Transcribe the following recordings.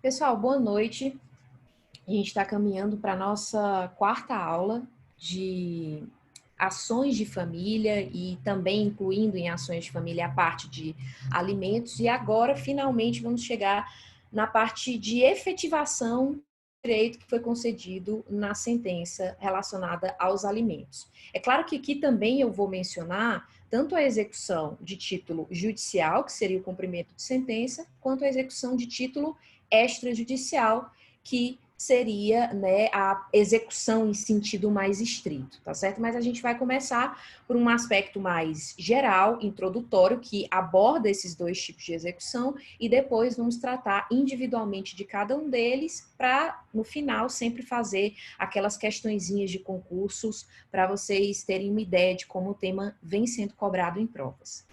Pessoal, boa noite. A gente está caminhando para a nossa quarta aula de ações de família e também incluindo em ações de família a parte de alimentos. E agora, finalmente, vamos chegar na parte de efetivação do direito que foi concedido na sentença relacionada aos alimentos. É claro que aqui também eu vou mencionar tanto a execução de título judicial, que seria o cumprimento de sentença, quanto a execução de título extrajudicial, que seria, né, a execução em sentido mais estrito, tá certo? Mas a gente vai começar por um aspecto mais geral, introdutório, que aborda esses dois tipos de execução, e depois vamos tratar individualmente de cada um deles, para, no final, sempre fazer aquelas questõezinhas de concursos, para vocês terem uma ideia de como o tema vem sendo cobrado em provas.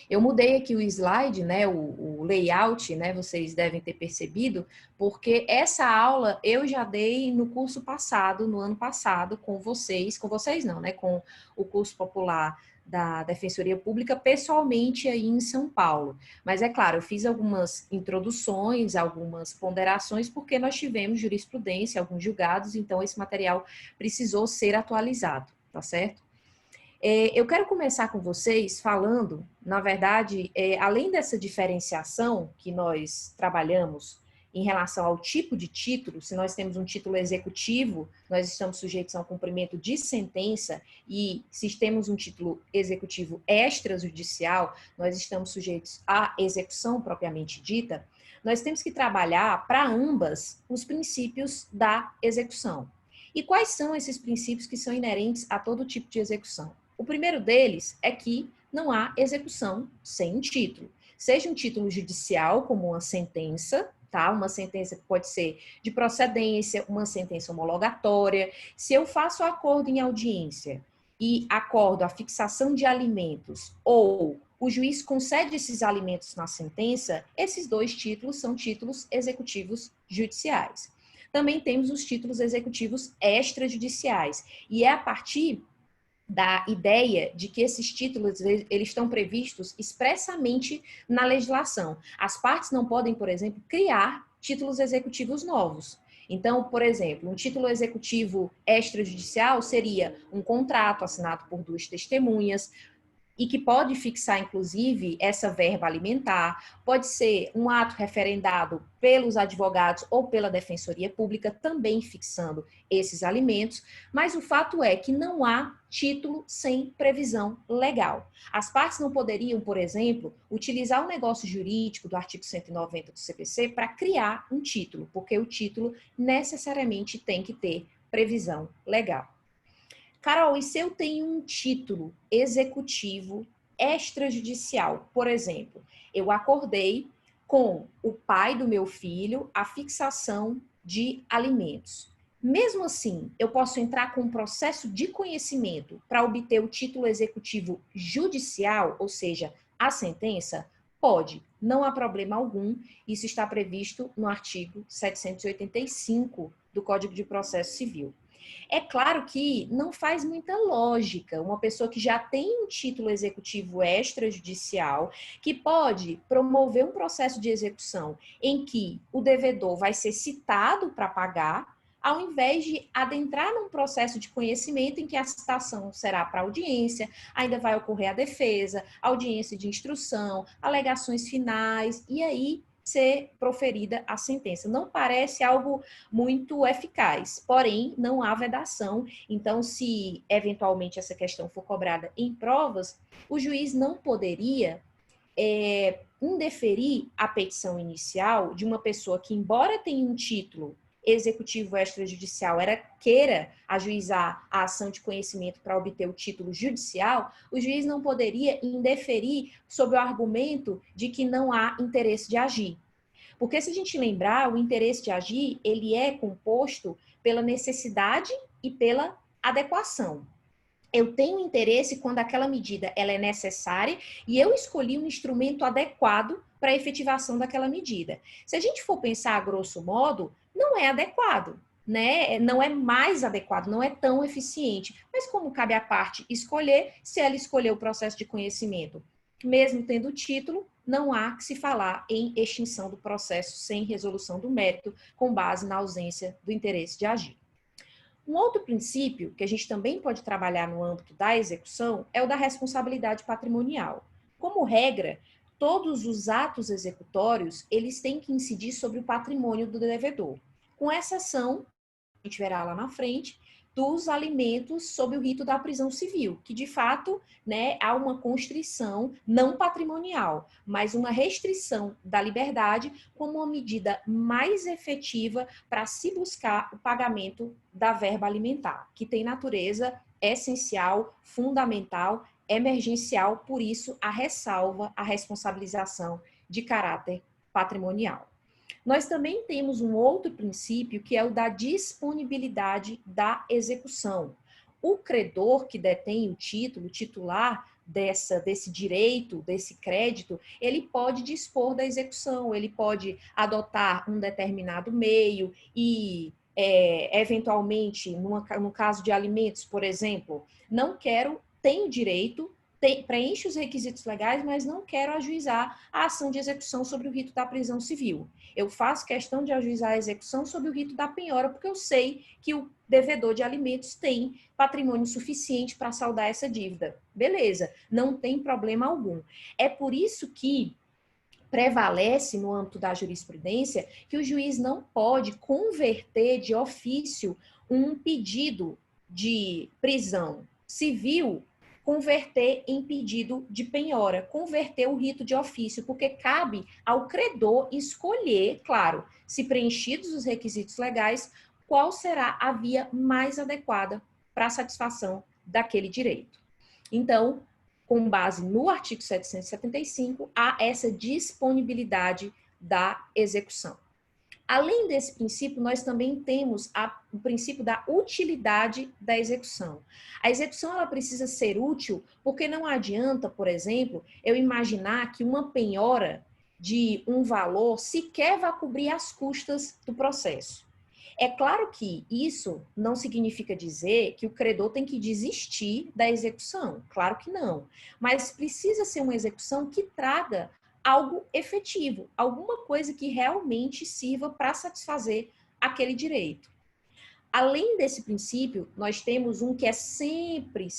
Eu mudei aqui o slide, né, o layout, né, vocês devem ter percebido, porque essa aula eu já dei no curso passado, no ano passado, com vocês não, né, com o curso popular da Defensoria Pública, pessoalmente aí em São Paulo. Mas é claro, eu fiz algumas introduções, algumas ponderações, porque nós tivemos jurisprudência, alguns julgados, então esse material precisou ser atualizado, tá certo? Eu quero começar com vocês falando, na verdade, além dessa diferenciação que nós trabalhamos em relação ao tipo de título, se nós temos um título executivo, nós estamos sujeitos ao cumprimento de sentença, e se temos um título executivo extrajudicial, nós estamos sujeitos à execução propriamente dita. Nós temos que trabalhar para ambas os princípios da execução. E quais são esses princípios que são inerentes a todo tipo de execução? O primeiro deles é que não há execução sem um título. Seja um título judicial, como uma sentença, tá? Uma sentença que pode ser de procedência, uma sentença homologatória. Se eu faço acordo em audiência e acordo a fixação de alimentos, ou o juiz concede esses alimentos na sentença, esses dois títulos são títulos executivos judiciais. Também temos os títulos executivos extrajudiciais, e é a partir da ideia de que esses títulos eles estão previstos expressamente na legislação. As partes não podem, por exemplo, criar títulos executivos novos. Então, por exemplo, um título executivo extrajudicial seria um contrato assinado por duas testemunhas, e que pode fixar, inclusive, essa verba alimentar, pode ser um ato referendado pelos advogados ou pela Defensoria Pública, também fixando esses alimentos, mas o fato é que não há título sem previsão legal. As partes não poderiam, por exemplo, utilizar o negócio jurídico do artigo 190 do CPC para criar um título, porque o título necessariamente tem que ter previsão legal. Carol, e se eu tenho um título executivo extrajudicial? Por exemplo, eu acordei com o pai do meu filho a fixação de alimentos. Mesmo assim, eu posso entrar com um processo de conhecimento para obter o título executivo judicial, ou seja, a sentença? Pode, não há problema algum. Isso está previsto no artigo 785 do Código de Processo Civil. É claro que não faz muita lógica uma pessoa que já tem um título executivo extrajudicial, que pode promover um processo de execução em que o devedor vai ser citado para pagar, ao invés de adentrar num processo de conhecimento em que a citação será para audiência, ainda vai ocorrer a defesa, audiência de instrução, alegações finais, e aí ser proferida a sentença. Não parece algo muito eficaz, porém não há vedação. Então, se eventualmente essa questão for cobrada em provas, o juiz não poderia indeferir a petição inicial de uma pessoa que, embora tenha um título executivo extrajudicial, queira ajuizar a ação de conhecimento para obter o título judicial, o juiz não poderia indeferir sob o argumento de que não há interesse de agir. Porque se a gente lembrar, o interesse de agir, ele é composto pela necessidade e pela adequação. Eu tenho interesse quando aquela medida ela é necessária e eu escolhi um instrumento adequado para a efetivação daquela medida. Se a gente for pensar a grosso modo, não é adequado, né? Não é mais adequado, não é tão eficiente. Mas como cabe à parte escolher, se ela escolher o processo de conhecimento mesmo tendo o título, não há que se falar em extinção do processo sem resolução do mérito, com base na ausência do interesse de agir. Um outro princípio que a gente também pode trabalhar no âmbito da execução é o da responsabilidade patrimonial. Como regra, todos os atos executórios, eles têm que incidir sobre o patrimônio do devedor, com exceção, a gente verá lá na frente, dos alimentos sob o rito da prisão civil, que de fato, né, há uma constrição não patrimonial, mas uma restrição da liberdade como uma medida mais efetiva para se buscar o pagamento da verba alimentar, que tem natureza essencial, fundamental, emergencial, por isso a ressalva, a responsabilização de caráter patrimonial. Nós também temos um outro princípio que é o da disponibilidade da execução. O credor que detém o título, o titular desse direito, desse crédito, ele pode dispor da execução, ele pode adotar um determinado meio e, eventualmente, no caso de alimentos, por exemplo, não quero, tenho direito, preenche os requisitos legais, mas não quero ajuizar a ação de execução sobre o rito da prisão civil. Eu faço questão de ajuizar a execução sobre o rito da penhora, porque eu sei que o devedor de alimentos tem patrimônio suficiente para saldar essa dívida. Beleza, não tem problema algum. É por isso que prevalece no âmbito da jurisprudência que o juiz não pode converter de ofício um pedido de prisão civil, converter em pedido de penhora, converter o rito de ofício, porque cabe ao credor escolher, claro, se preenchidos os requisitos legais, qual será a via mais adequada para a satisfação daquele direito. Então, com base no artigo 775, há essa disponibilidade da execução. Além desse princípio, nós também temos o princípio da utilidade da execução. A execução ela precisa ser útil porque não adianta, por exemplo, eu imaginar que uma penhora de um valor sequer vai cobrir as custas do processo. É claro que isso não significa dizer que o credor tem que desistir da execução, claro que não, mas precisa ser uma execução que traga algo efetivo, alguma coisa que realmente sirva para satisfazer aquele direito. Além desse princípio, nós temos um que é sempre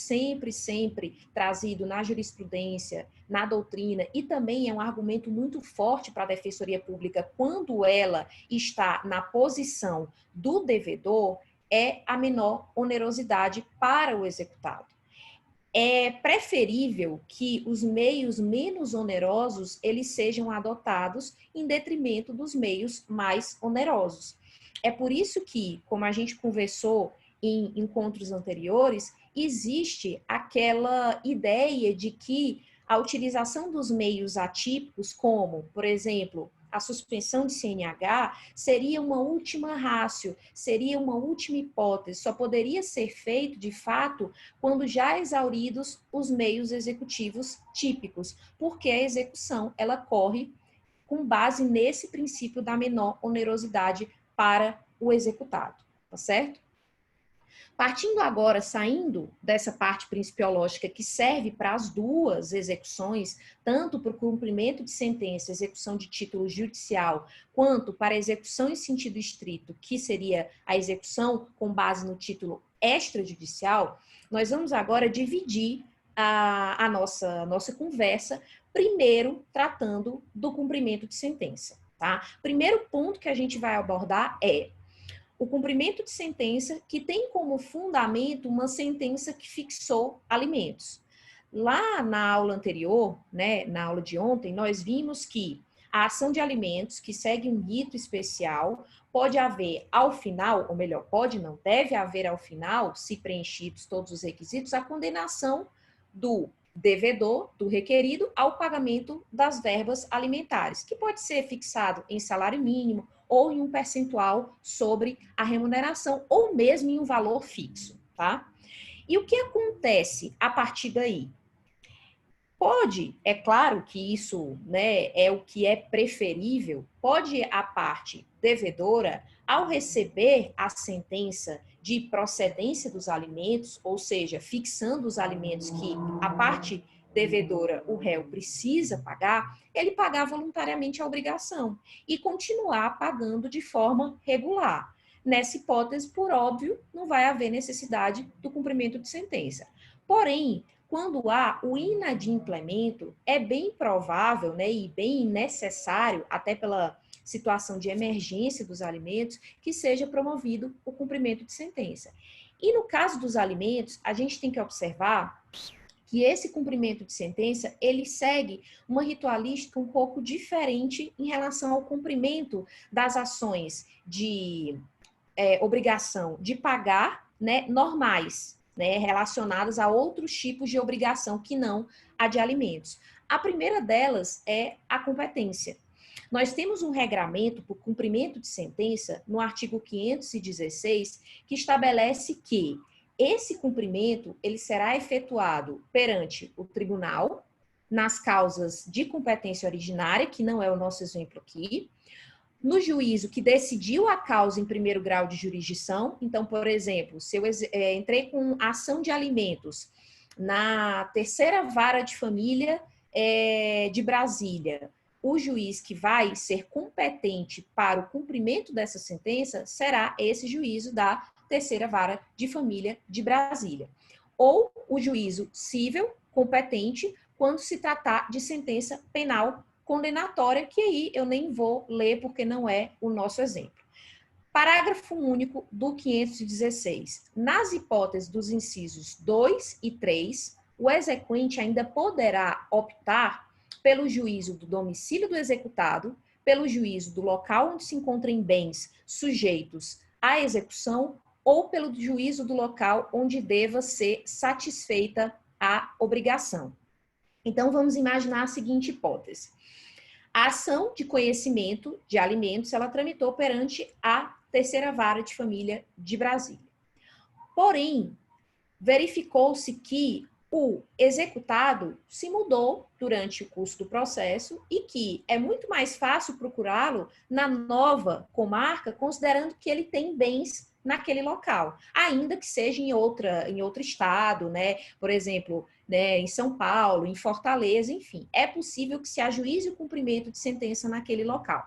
trazido na jurisprudência, na doutrina, e também é um argumento muito forte para a Defensoria Pública quando ela está na posição do devedor, é a menor onerosidade para o executado. É preferível que os meios menos onerosos eles sejam adotados em detrimento dos meios mais onerosos. É por isso que, como a gente conversou em encontros anteriores, existe aquela ideia de que a utilização dos meios atípicos, como, por exemplo, a suspensão de CNH, seria uma última rácio, seria uma última hipótese, só poderia ser feito, de fato, quando já exauridos os meios executivos típicos, porque a execução, ela corre com base nesse princípio da menor onerosidade para o executado, tá certo? Partindo agora, saindo dessa parte principiológica que serve para as duas execuções, tanto para o cumprimento de sentença, execução de título judicial, quanto para a execução em sentido estrito, que seria a execução com base no título extrajudicial, nós vamos agora dividir a nossa conversa, primeiro tratando do cumprimento de sentença, tá? Primeiro ponto que a gente vai abordar é o cumprimento de sentença que tem como fundamento uma sentença que fixou alimentos. Lá na aula anterior, né, na aula de ontem, nós vimos que a ação de alimentos, que segue um rito especial, pode haver ao final, ou melhor, pode não, deve haver ao final, se preenchidos todos os requisitos, a condenação do devedor, do requerido, ao pagamento das verbas alimentares, que pode ser fixado em salário mínimo, ou em um percentual sobre a remuneração, ou mesmo em um valor fixo, tá? E o que acontece a partir daí? Pode, é claro que isso, né, é o que é preferível, pode a parte devedora, ao receber a sentença de procedência dos alimentos, ou seja, fixando os alimentos que a parte devedora, o réu, precisa pagar, ele pagar voluntariamente a obrigação e continuar pagando de forma regular. Nessa hipótese, por óbvio, não vai haver necessidade do cumprimento de sentença. Porém, quando há o inadimplemento, é bem provável, né, e bem necessário, até pela situação de emergência dos alimentos, que seja promovido o cumprimento de sentença. E no caso dos alimentos, a gente tem que observar que esse cumprimento de sentença, ele segue uma ritualística um pouco diferente em relação ao cumprimento das ações de obrigação de pagar, né, normais, né, relacionadas a outros tipos de obrigação que não a de alimentos. A primeira delas é a competência. Nós temos um regramento por cumprimento de sentença no artigo 516 que estabelece que esse cumprimento ele será efetuado perante o tribunal nas causas de competência originária, que não é o nosso exemplo aqui, no juízo que decidiu a causa em primeiro grau de jurisdição. Então, por exemplo, se eu entrei com ação de alimentos na terceira vara de família de Brasília, o juiz que vai ser competente para o cumprimento dessa sentença será esse juízo da terceira vara de família de Brasília. Ou o juízo cível competente quando se tratar de sentença penal condenatória, que aí eu nem vou ler porque não é o nosso exemplo. Parágrafo único do 516. Nas hipóteses dos incisos 2 e 3, o exequente ainda poderá optar pelo juízo do domicílio do executado, pelo juízo do local onde se encontrem bens sujeitos à execução ou pelo juízo do local onde deva ser satisfeita a obrigação. Então, vamos imaginar a seguinte hipótese. A ação de conhecimento de alimentos, ela tramitou perante a terceira vara de família de Brasília. Porém, verificou-se que o executado se mudou durante o curso do processo e que é muito mais fácil procurá-lo na nova comarca, considerando que ele tem bens naquele local, ainda que seja em outro estado, né? Por exemplo, né, em São Paulo, em Fortaleza, enfim. É possível que se ajuize o cumprimento de sentença naquele local.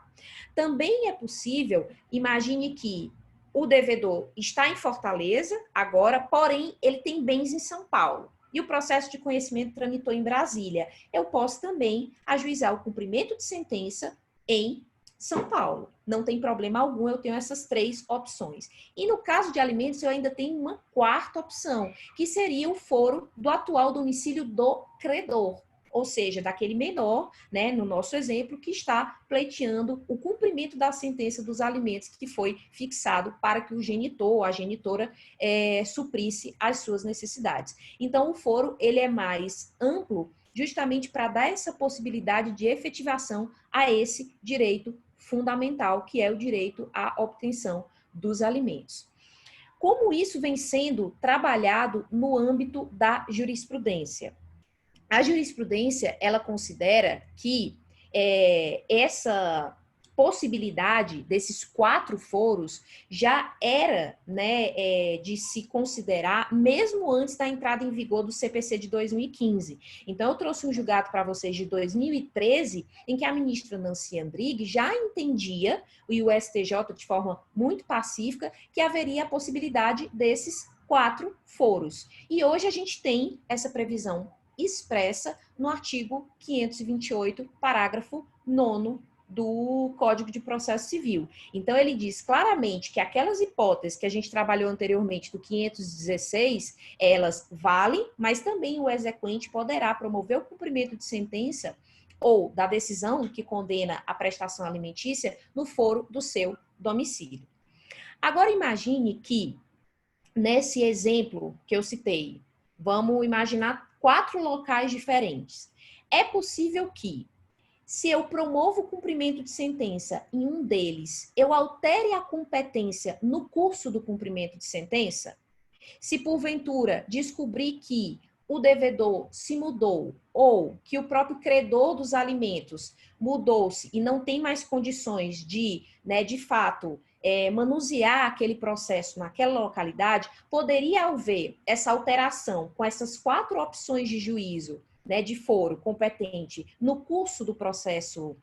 Também é possível, imagine que o devedor está em Fortaleza agora, porém ele tem bens em São Paulo e o processo de conhecimento tramitou em Brasília. Eu posso também ajuizar o cumprimento de sentença em São Paulo. Não tem problema algum, eu tenho essas três opções. E no caso de alimentos, eu ainda tenho uma quarta opção, que seria o foro do atual domicílio do credor. Ou seja, daquele menor, né, no nosso exemplo, que está pleiteando o cumprimento da sentença dos alimentos que foi fixado para que o genitor ou a genitora suprisse as suas necessidades. Então, o foro ele é mais amplo justamente para dar essa possibilidade de efetivação a esse direito fundamental, que é o direito à obtenção dos alimentos. Como isso vem sendo trabalhado no âmbito da jurisprudência? A jurisprudência, ela considera que essa possibilidade desses 4 foros já era, né, de se considerar mesmo antes da entrada em vigor do CPC de 2015. Então, eu trouxe um julgado para vocês de 2013, em que a ministra Nancy Andrighi já entendia, e o STJ de forma muito pacífica, que haveria a possibilidade desses 4 foros. E hoje a gente tem essa previsão expressa no artigo 528, parágrafo 9º do Código de Processo Civil. Então, ele diz claramente que aquelas hipóteses que a gente trabalhou anteriormente do 516, elas valem, mas também o exequente poderá promover o cumprimento de sentença ou da decisão que condena a prestação alimentícia no foro do seu domicílio. Agora, imagine que, nesse exemplo que eu citei, vamos imaginar 4 locais diferentes. É possível que, se eu promovo o cumprimento de sentença em um deles, eu altere a competência no curso do cumprimento de sentença? Se porventura descobrir que o devedor se mudou ou que o próprio credor dos alimentos mudou-se e não tem mais condições de, né, de fato, manusear aquele processo naquela localidade, poderia haver essa alteração com essas 4 opções de juízo né, de foro competente no curso do processo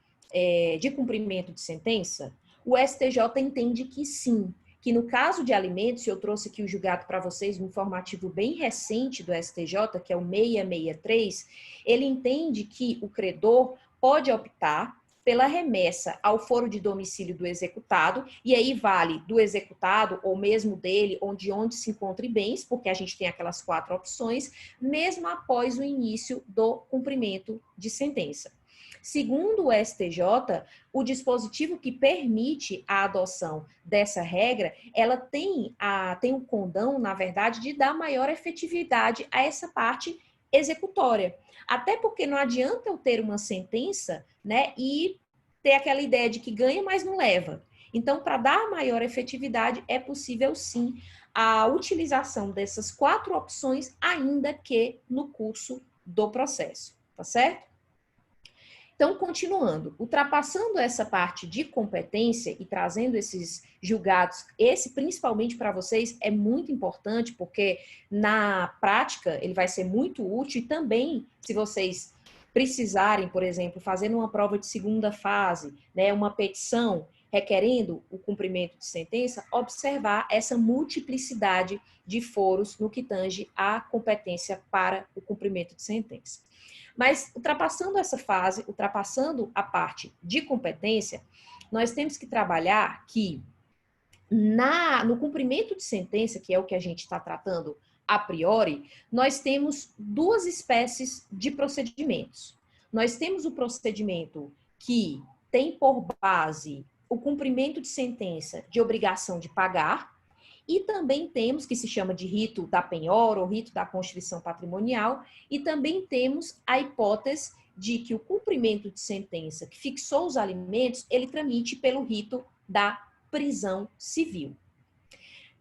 de cumprimento de sentença, o STJ entende que sim, que no caso de alimentos, eu trouxe aqui o julgado para vocês, um informativo bem recente do STJ, que é o 663, ele entende que o credor pode optar pela remessa ao foro de domicílio do executado, e aí vale do executado, ou mesmo dele, ou de onde se encontre bens, porque a gente tem aquelas 4 opções, mesmo após o início do cumprimento de sentença. Segundo o STJ, o dispositivo que permite a adoção dessa regra, ela tem o condão, na verdade, de dar maior efetividade a essa parte executória. Até porque não adianta eu ter uma sentença, né, e ter aquela ideia de que ganha, mas não leva. Então, para dar maior efetividade, é possível sim a utilização dessas 4 opções, ainda que no curso do processo, tá certo? Então, continuando, ultrapassando essa parte de competência e trazendo esses julgados, esse principalmente para vocês é muito importante, porque na prática ele vai ser muito útil e também, se vocês precisarem, por exemplo, fazendo uma prova de segunda fase, né, uma petição requerendo o cumprimento de sentença, observar essa multiplicidade de foros no que tange à competência para o cumprimento de sentença. Mas ultrapassando essa fase, ultrapassando a parte de competência, nós temos que trabalhar que no cumprimento de sentença, que é o que a gente está tratando a priori, nós temos 2 espécies de procedimentos. Nós temos o procedimento que tem por base o cumprimento de sentença de obrigação de pagar, e também temos, que se chama de rito da penhora ou rito da constrição patrimonial, e também temos a hipótese de que o cumprimento de sentença que fixou os alimentos, ele tramite pelo rito da prisão civil.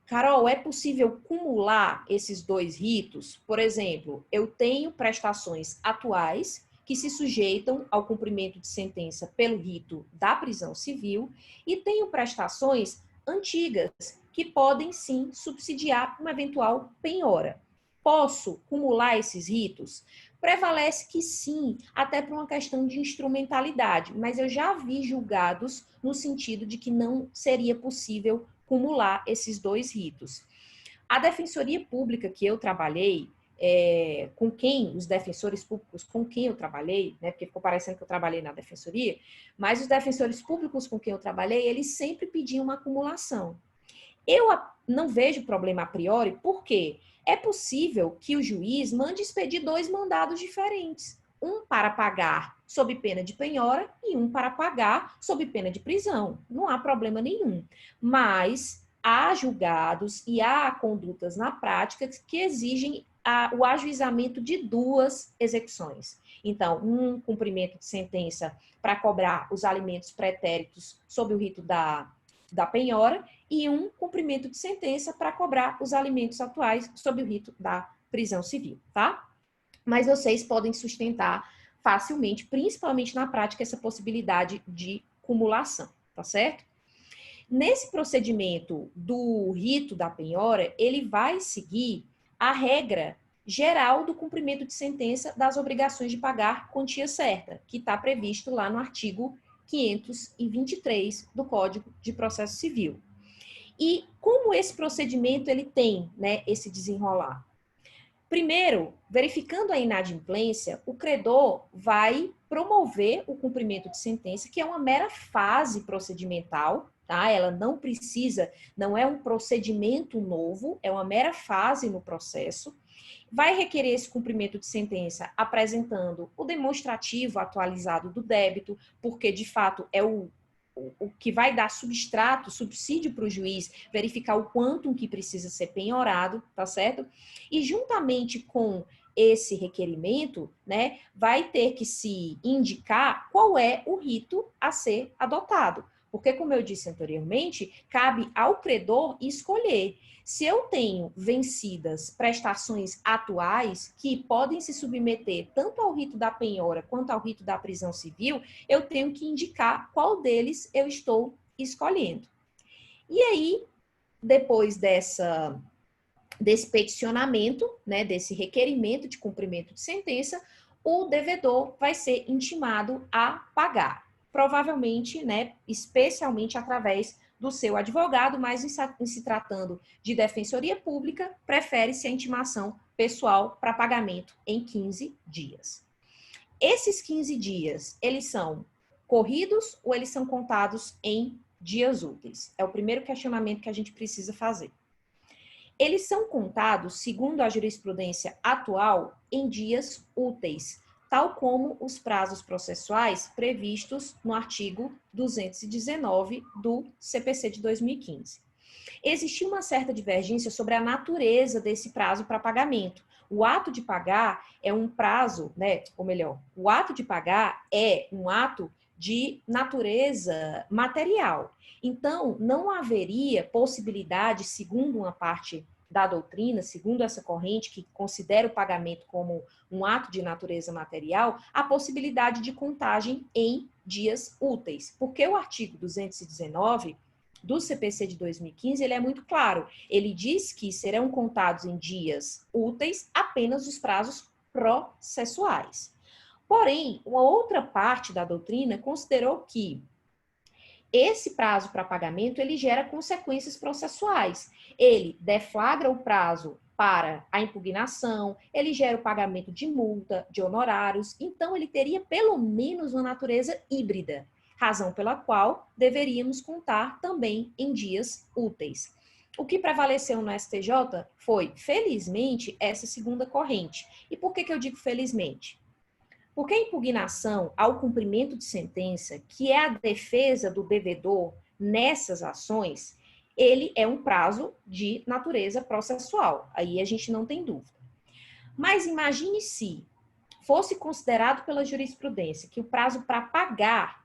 Carol, é possível cumular esses 2 ritos? Por exemplo, eu tenho prestações atuais que se sujeitam ao cumprimento de sentença pelo rito da prisão civil e tenho prestações antigas que podem sim subsidiar uma eventual penhora. Posso cumular esses ritos? Prevalece que sim, até por uma questão de instrumentalidade, mas eu já vi julgados no sentido de que não seria possível cumular esses 2 ritos. A Defensoria Pública que eu trabalhei, com quem, os defensores públicos com quem eu trabalhei, né, porque ficou parecendo que eu trabalhei na Defensoria, mas os defensores públicos com quem eu trabalhei, eles sempre pediam uma acumulação. Eu não vejo problema a priori, porque é possível que o juiz mande expedir 2 mandados diferentes. Um para pagar sob pena de penhora e um para pagar sob pena de prisão. Não há problema nenhum. Mas há julgados e há condutas na prática que exigem o ajuizamento de 2 execuções. Então, um cumprimento de sentença para cobrar os alimentos pretéritos sob o rito da penhora e um cumprimento de sentença para cobrar os alimentos atuais sob o rito da prisão civil, tá? Mas vocês podem sustentar facilmente, principalmente na prática, essa possibilidade de cumulação, tá certo? Nesse procedimento do rito da penhora, ele vai seguir a regra geral do cumprimento de sentença das obrigações de pagar quantia certa, que está previsto lá no artigo 523 do Código de Processo Civil. E como esse procedimento ele tem, né, esse desenrolar? Primeiro, verificando a inadimplência, o credor vai promover o cumprimento de sentença, que é uma mera fase procedimental, tá? Ela não precisa, não é um procedimento novo, é uma mera fase no processo. Vai requerer esse cumprimento de sentença apresentando o demonstrativo atualizado do débito, porque de fato é o que vai dar substrato, subsídio para o juiz verificar o quanto que precisa ser penhorado, tá certo? E juntamente com esse requerimento, né, vai ter que se indicar qual é o rito a ser adotado. Porque, como eu disse anteriormente, cabe ao credor escolher. Se eu tenho vencidas prestações atuais que podem se submeter tanto ao rito da penhora quanto ao rito da prisão civil, eu tenho que indicar qual deles eu estou escolhendo. E aí, depois desse peticionamento, né, desse requerimento de cumprimento de sentença, o devedor vai ser intimado a pagar. Provavelmente, né, especialmente através do seu advogado, mas em se tratando de defensoria pública, prefere-se a intimação pessoal para pagamento em 15 dias. Esses 15 dias, eles são corridos ou eles são contados em dias úteis? É o primeiro questionamento que a gente precisa fazer. Eles são contados, segundo a jurisprudência atual, em dias úteis, tal como os prazos processuais previstos no artigo 219 do CPC de 2015. Existia uma certa divergência sobre a natureza desse prazo para pagamento. O ato de pagar é um prazo, né? Ou melhor, o ato de pagar é um ato de natureza material. Então, não haveria possibilidade, segundo uma parte da doutrina, segundo essa corrente que considera o pagamento como um ato de natureza material, a possibilidade de contagem em dias úteis. Porque o artigo 219 do CPC de 2015, ele é muito claro. Ele diz que serão contados em dias úteis apenas os prazos processuais. Porém, uma outra parte da doutrina considerou que esse prazo para pagamento, ele gera consequências processuais. Ele deflagra o prazo para a impugnação, ele gera o pagamento de multa, de honorários, então ele teria pelo menos uma natureza híbrida, razão pela qual deveríamos contar também em dias úteis. O que prevaleceu no STJ foi, felizmente, essa segunda corrente. E por que eu digo felizmente? Porque a impugnação ao cumprimento de sentença, que é a defesa do devedor nessas ações, ele é um prazo de natureza processual. Aí a gente não tem dúvida. Mas imagine se fosse considerado pela jurisprudência que o prazo para pagar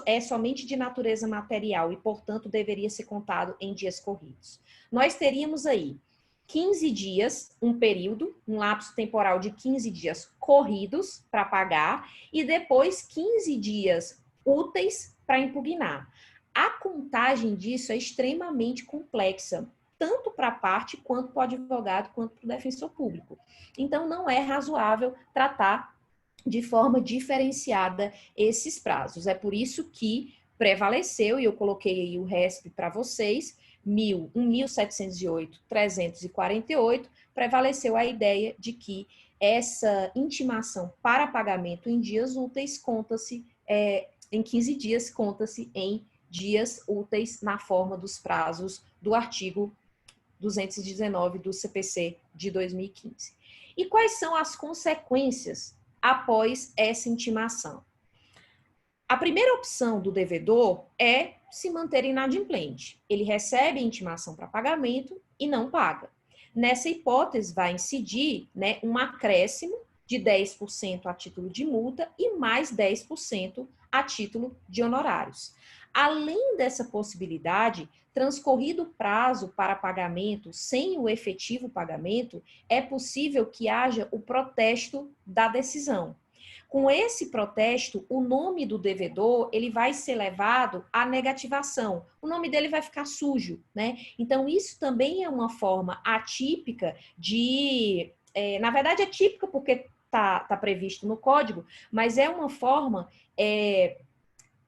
é somente de natureza material e, portanto, deveria ser contado em dias corridos. Nós teríamos aí 15 dias, um período, um lapso temporal de 15 dias corridos para pagar e depois 15 dias úteis para impugnar. A contagem disso é extremamente complexa, tanto para a parte, quanto para o advogado, quanto para o defensor público. Então, não é razoável tratar de forma diferenciada esses prazos. É por isso que prevaleceu, e eu coloquei aí o RESP para vocês, 1708-348, prevaleceu a ideia de que essa intimação para pagamento em dias úteis conta-se, em 15 dias, conta-se em dias úteis na forma dos prazos do artigo 219 do CPC de 2015. E quais são as consequências após essa intimação? A primeira opção do devedor é se manter inadimplente. Ele recebe a intimação para pagamento e não paga. Nessa hipótese, vai incidir, né, um acréscimo de 10% a título de multa e mais 10% a título de honorários. Além dessa possibilidade, transcorrido o prazo para pagamento sem o efetivo pagamento, é possível que haja o protesto da decisão. Com esse protesto, o nome do devedor, ele vai ser levado à negativação. O nome dele vai ficar sujo, né? Então, isso também é uma forma atípica de... na verdade, é típica porque tá previsto no código, mas é uma forma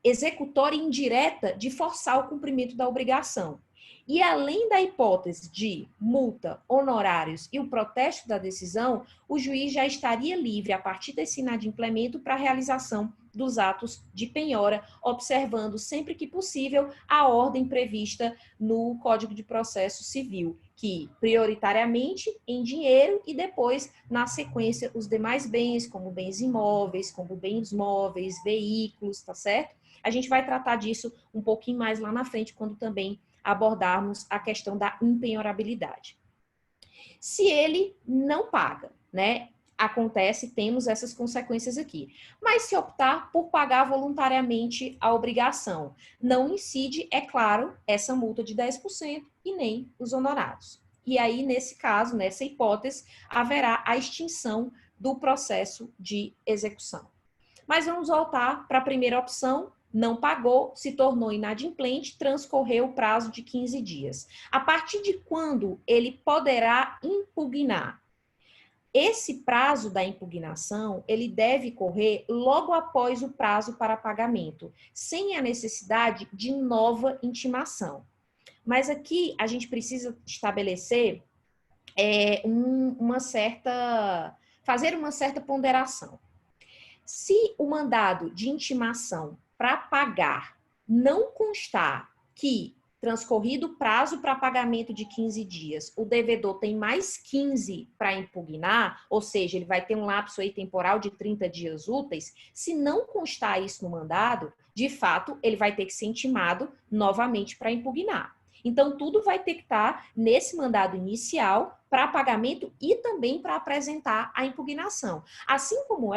executória indireta de forçar o cumprimento da obrigação. E além da hipótese de multa, honorários e o protesto da decisão, o juiz já estaria livre, a partir desse inadimplemento, para a realização dos atos de penhora, observando sempre que possível a ordem prevista no Código de Processo Civil, que prioritariamente em dinheiro e depois, na sequência, os demais bens, como bens imóveis, como bens móveis, veículos, tá certo? A gente vai tratar disso um pouquinho mais lá na frente, quando também abordarmos a questão da impenhorabilidade. Se ele não paga, né? Acontece, temos essas consequências aqui. Mas se optar por pagar voluntariamente a obrigação, não incide, é claro, essa multa de 10% e nem os honorários. E aí, nesse caso, nessa hipótese, haverá a extinção do processo de execução. Mas vamos voltar para a primeira opção. Não pagou, se tornou inadimplente, transcorreu o prazo de 15 dias. A partir de quando ele poderá impugnar? Esse prazo da impugnação, ele deve correr logo após o prazo para pagamento, sem a necessidade de nova intimação. Mas aqui a gente precisa estabelecer fazer uma certa ponderação. Se o mandado de intimação para pagar não constar que, transcorrido o prazo para pagamento de 15 dias, o devedor tem mais 15 para impugnar, ou seja, ele vai ter um lapso aí temporal de 30 dias úteis, se não constar isso no mandado, de fato, ele vai ter que ser intimado novamente para impugnar. Então, tudo vai ter que estar nesse mandado inicial para pagamento e também para apresentar a impugnação. Assim como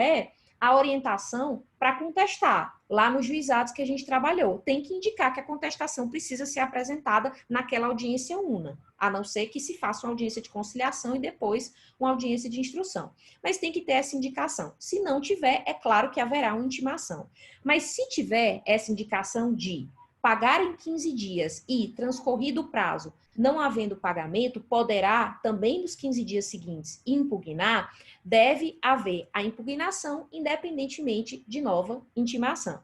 a orientação para contestar, lá nos juizados que a gente trabalhou. Tem que indicar que a contestação precisa ser apresentada naquela audiência una, a não ser que se faça uma audiência de conciliação e depois uma audiência de instrução. Mas tem que ter essa indicação. Se não tiver, é claro que haverá uma intimação. Mas se tiver essa indicação de pagar em 15 dias e, transcorrido o prazo, não havendo pagamento, poderá, também nos 15 dias seguintes, impugnar, deve haver a impugnação, independentemente de nova intimação.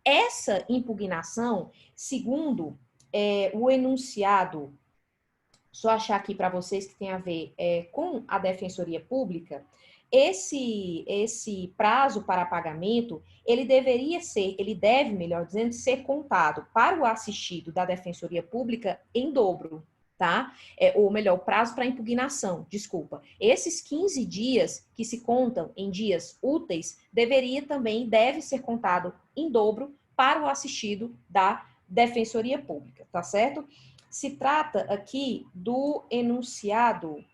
Essa impugnação, segundo o enunciado, só achar aqui para vocês que tem a ver com a Defensoria Pública, esse prazo para pagamento, ele deve, melhor dizendo, ser contado para o assistido da Defensoria Pública em dobro, tá? Ou melhor, o prazo para impugnação, desculpa. Esses 15 dias que se contam em dias úteis, deve ser contado em dobro para o assistido da Defensoria Pública, tá certo? Se trata aqui do enunciado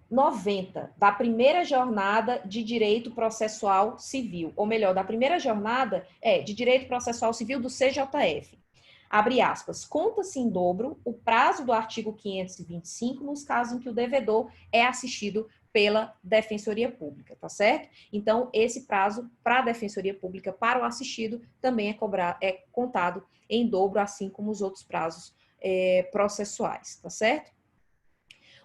90, da primeira jornada de direito processual civil, ou melhor, da primeira jornada de direito processual civil do CJF. Abre aspas, conta-se em dobro o prazo do artigo 525 nos casos em que o devedor é assistido pela Defensoria Pública, tá certo? Então, esse prazo para a Defensoria Pública, para o assistido, também é contado em dobro, assim como os outros prazos processuais, tá certo?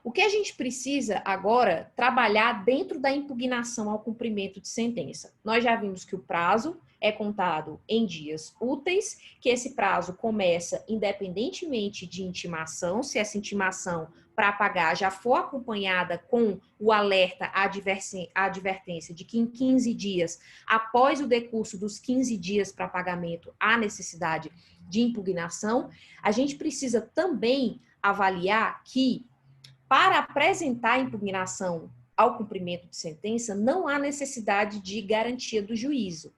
O que a gente precisa agora trabalhar dentro da impugnação ao cumprimento de sentença? Nós já vimos que o prazo é contado em dias úteis, que esse prazo começa independentemente de intimação, se essa intimação para pagar já for acompanhada com o alerta, a advertência de que em 15 dias, após o decurso dos 15 dias para pagamento, há necessidade de impugnação. A gente precisa também avaliar que para apresentar a impugnação ao cumprimento de sentença, não há necessidade de garantia do juízo.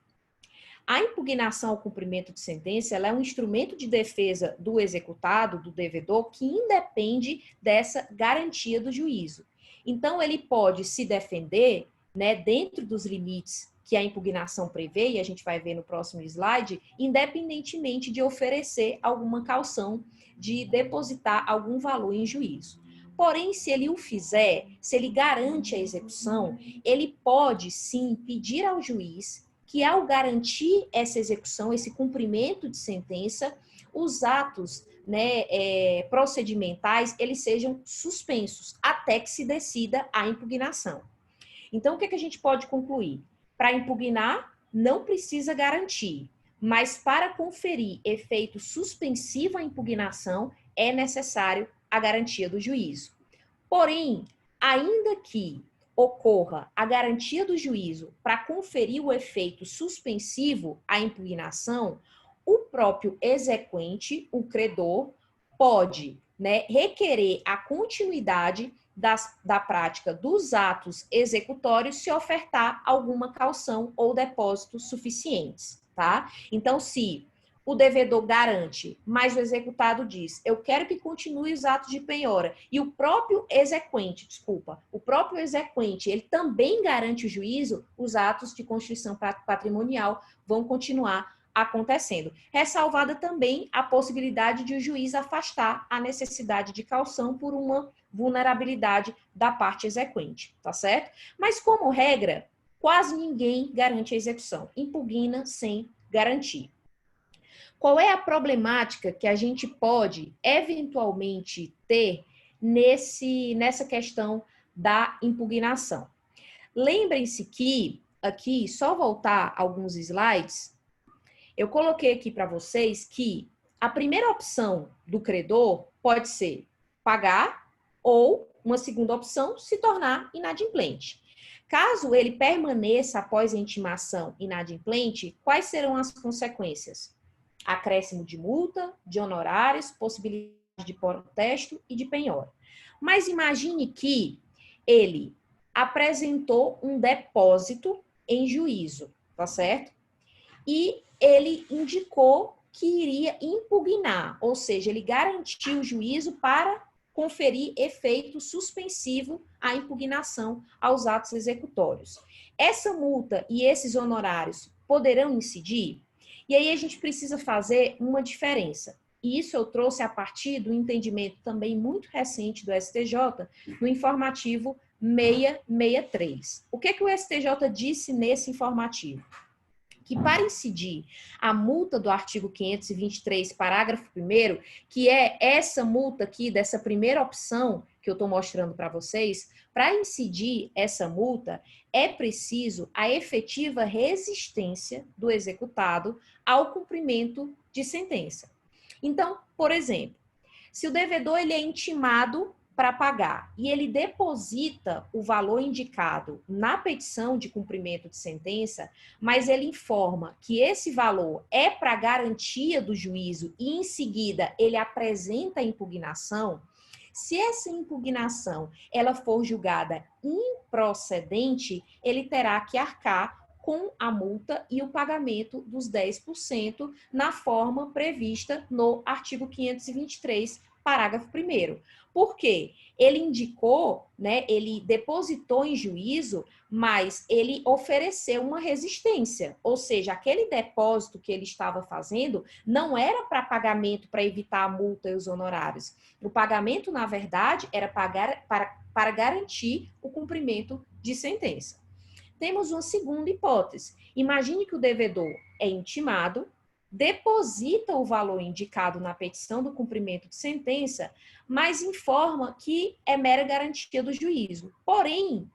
A impugnação ao cumprimento de sentença, ela é um instrumento de defesa do executado, do devedor, que independe dessa garantia do juízo. Então, ele pode se defender, né, dentro dos limites que a impugnação prevê, e a gente vai ver no próximo slide, independentemente de oferecer alguma caução, de depositar algum valor em juízo. Porém, se ele o fizer, se ele garante a execução, ele pode sim pedir ao juiz que, ao garantir essa execução, esse cumprimento de sentença, os atos, né, procedimentais, eles sejam suspensos até que se decida a impugnação. Então, o que a gente pode concluir? Para impugnar, não precisa garantir, mas para conferir efeito suspensivo à impugnação, é necessário a garantia do juízo. Porém, ainda que ocorra a garantia do juízo para conferir o efeito suspensivo à impugnação, o próprio exequente, o credor, pode, né, requerer a continuidade da prática dos atos executórios se ofertar alguma caução ou depósitos suficientes, tá? Então, se o devedor garante, mas o executado diz, eu quero que continue os atos de penhora, e o próprio exequente, ele também garante o juízo, os atos de constituição patrimonial vão continuar acontecendo. Ressalvada também a possibilidade de o juiz afastar a necessidade de caução por uma vulnerabilidade da parte exequente, tá certo? Mas, como regra, quase ninguém garante a execução, impugna sem garantir. Qual é a problemática que a gente pode eventualmente ter nessa questão da impugnação? Lembrem-se que aqui, só voltar alguns slides, eu coloquei aqui para vocês que a primeira opção do credor pode ser pagar ou uma segunda opção, se tornar inadimplente. Caso ele permaneça após a intimação inadimplente, quais serão as consequências? Acréscimo de multa, de honorários, possibilidade de protesto e de penhora. Mas imagine que ele apresentou um depósito em juízo, tá certo? E ele indicou que iria impugnar, ou seja, ele garantiu o juízo para conferir efeito suspensivo à impugnação aos atos executórios. Essa multa e esses honorários poderão incidir? E aí a gente precisa fazer uma diferença. E isso eu trouxe a partir do entendimento também muito recente do STJ, no informativo 663. O que que o STJ disse nesse informativo? Que para incidir a multa do artigo 523, parágrafo 1º, que é essa multa aqui, dessa primeira opção que eu estou mostrando para vocês, para incidir essa multa, é preciso a efetiva resistência do executado ao cumprimento de sentença. Então, por exemplo, se o devedor ele é intimado para pagar e ele deposita o valor indicado na petição de cumprimento de sentença, mas ele informa que esse valor é para garantia do juízo e em seguida ele apresenta a impugnação, se essa impugnação ela for julgada improcedente, ele terá que arcar com a multa e o pagamento dos 10% na forma prevista no artigo 523, parágrafo 1º. Por quê? Ele indicou, né, ele depositou em juízo, mas ele ofereceu uma resistência, ou seja, aquele depósito que ele estava fazendo não era para pagamento para evitar a multa e os honorários. O pagamento, na verdade, era para garantir o cumprimento de sentença. Temos uma segunda hipótese. Imagine que o devedor é intimado, deposita o valor indicado na petição do cumprimento de sentença, mas informa que é mera garantia do juízo. Porém,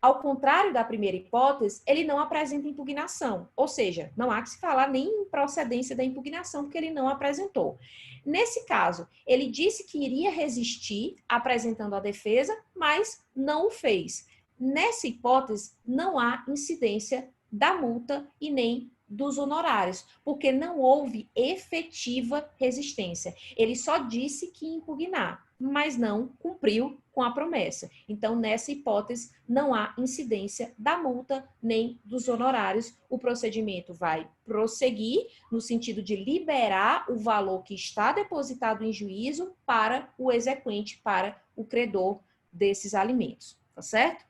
ao contrário da primeira hipótese, ele não apresenta impugnação, ou seja, não há que se falar nem em procedência da impugnação, porque ele não apresentou. Nesse caso, ele disse que iria resistir apresentando a defesa, mas não o fez. Nessa hipótese, não há incidência da multa e nem dos honorários, porque não houve efetiva resistência. Ele só disse que ia impugnar, mas não cumpriu com a promessa. Então, nessa hipótese, não há incidência da multa nem dos honorários. O procedimento vai prosseguir no sentido de liberar o valor que está depositado em juízo para o exequente, para o credor desses alimentos, tá certo?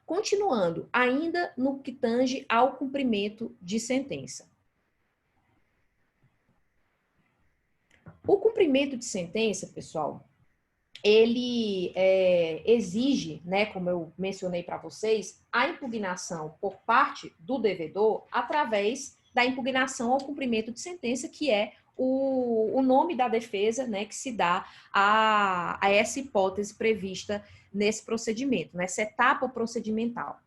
Continuando, ainda no que tange ao cumprimento de sentença. O cumprimento de sentença, pessoal, ele exige, né, como eu mencionei para vocês, a impugnação por parte do devedor através da impugnação ao cumprimento de sentença, que é o nome da defesa, né, que se dá a essa hipótese prevista nesse procedimento, nessa etapa procedimental.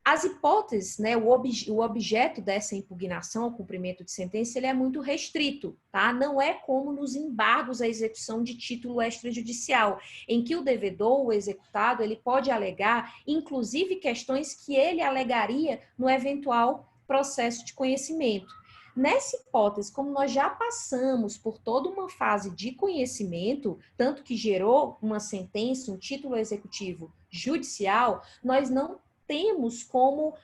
As hipóteses, né, o objeto dessa impugnação ao cumprimento de sentença, ele é muito restrito, tá? Não é como nos embargos à execução de título extrajudicial, em que o devedor, o executado, ele pode alegar, inclusive, questões que ele alegaria no eventual processo de conhecimento. Nessa hipótese, como nós já passamos por toda uma fase de conhecimento, tanto que gerou uma sentença, um título executivo judicial, nós não temos como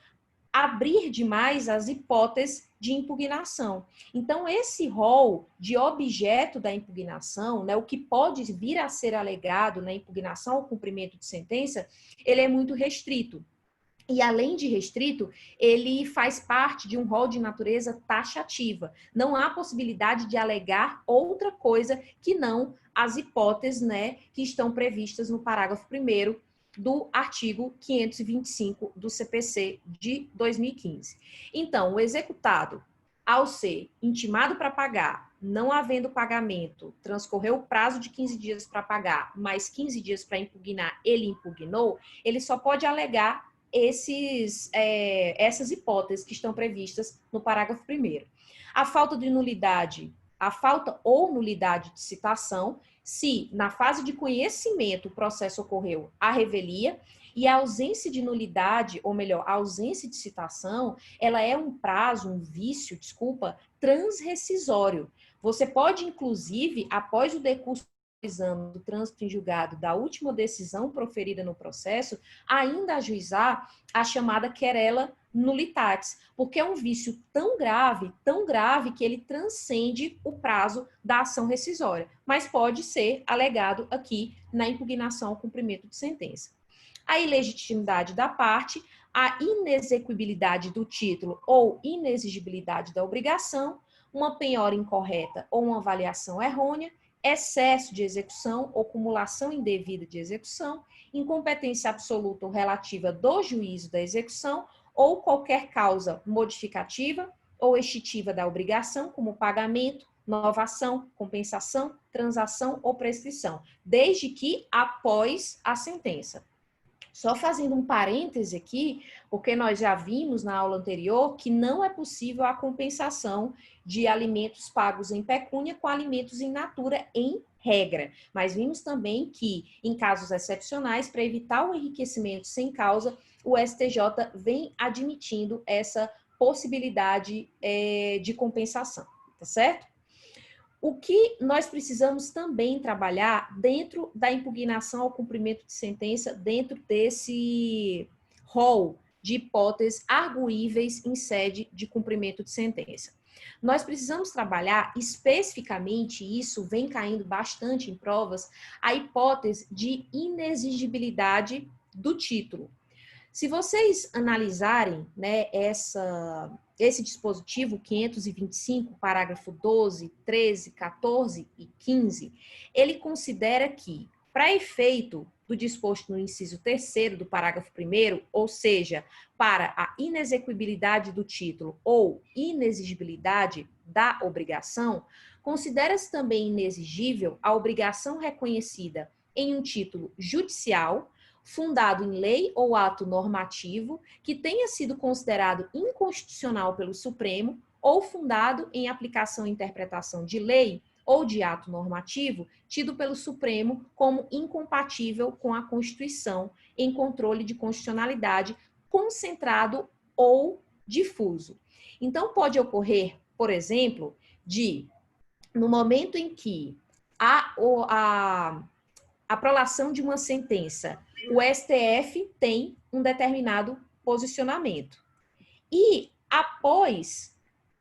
abrir demais as hipóteses de impugnação. Então, esse rol de objeto da impugnação, né, o que pode vir a ser alegado na impugnação ao cumprimento de sentença, ele é muito restrito. E, além de restrito, ele faz parte de um rol de natureza taxativa. Não há possibilidade de alegar outra coisa que não as hipóteses, né, que estão previstas no parágrafo 1º do artigo 525 do CPC de 2015. Então, o executado, ao ser intimado para pagar, não havendo pagamento, transcorreu o prazo de 15 dias para pagar, mais 15 dias para impugnar, ele impugnou, ele só pode alegar essas hipóteses que estão previstas no parágrafo 1º. A falta de nulidade, a falta ou nulidade de citação, se na fase de conhecimento o processo ocorreu a revelia, e a ausência de nulidade, ou melhor, a ausência de citação, ela é um prazo, um vício, desculpa, transrescisório. Você pode, inclusive, após o decurso do trânsito em julgado da última decisão proferida no processo, ainda ajuizar a chamada querela nullitatis, porque é um vício tão grave, que ele transcende o prazo da ação rescisória, mas pode ser alegado aqui na impugnação ao cumprimento de sentença. A ilegitimidade da parte, a inexequibilidade do título ou inexigibilidade da obrigação, uma penhora incorreta ou uma avaliação errônea, excesso de execução ou cumulação indevida de execução, incompetência absoluta ou relativa do juízo da execução ou qualquer causa modificativa ou extintiva da obrigação, como pagamento, novação, compensação, transação ou prescrição, desde que após a sentença. Só fazendo um parêntese aqui, porque nós já vimos na aula anterior que não é possível a compensação de alimentos pagos em pecúnia com alimentos in natura em regra. Mas vimos também que, em casos excepcionais, para evitar o enriquecimento sem causa, o STJ vem admitindo essa possibilidade de compensação, tá certo? O que nós precisamos também trabalhar dentro da impugnação ao cumprimento de sentença, dentro desse rol de hipóteses arguíveis em sede de cumprimento de sentença. Nós precisamos trabalhar especificamente, e isso vem caindo bastante em provas, a hipótese de inexigibilidade do título. Se vocês analisarem, né, esse dispositivo 525, parágrafo 12, 13, 14 e 15, ele considera que, para efeito do disposto no inciso 3º do parágrafo 1º, ou seja, para a inexequibilidade do título ou inexigibilidade da obrigação, considera-se também inexigível a obrigação reconhecida em um título judicial, fundado em lei ou ato normativo que tenha sido considerado inconstitucional pelo Supremo ou fundado em aplicação e interpretação de lei ou de ato normativo tido pelo Supremo como incompatível com a Constituição em controle de constitucionalidade concentrado ou difuso. Então, pode ocorrer, por exemplo, no momento em que a prolação de uma sentença, o STF tem um determinado posicionamento. E após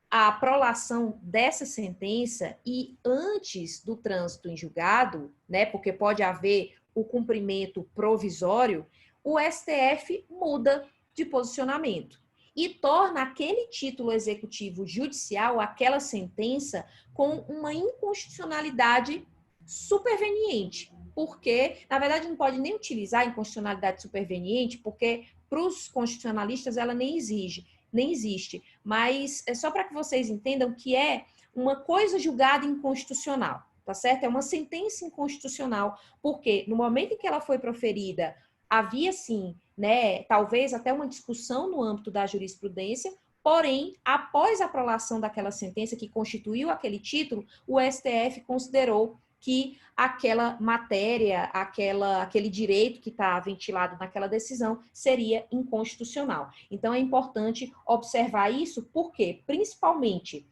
a prolação dessa sentença e antes do trânsito em julgado, né, porque pode haver o cumprimento provisório, o STF muda de posicionamento e torna aquele título executivo judicial, aquela sentença, com uma inconstitucionalidade superveniente. Porque, na verdade, não pode nem utilizar a inconstitucionalidade superveniente, porque para os constitucionalistas ela nem existe. Mas é só para que vocês entendam que é uma coisa julgada inconstitucional, tá certo? É uma sentença inconstitucional, porque no momento em que ela foi proferida, havia sim, né, talvez até uma discussão no âmbito da jurisprudência, porém, após a prolação daquela sentença que constituiu aquele título, o STF considerou que aquela matéria, aquele direito que está ventilado naquela decisão seria inconstitucional. Então, é importante observar isso, porque, principalmente,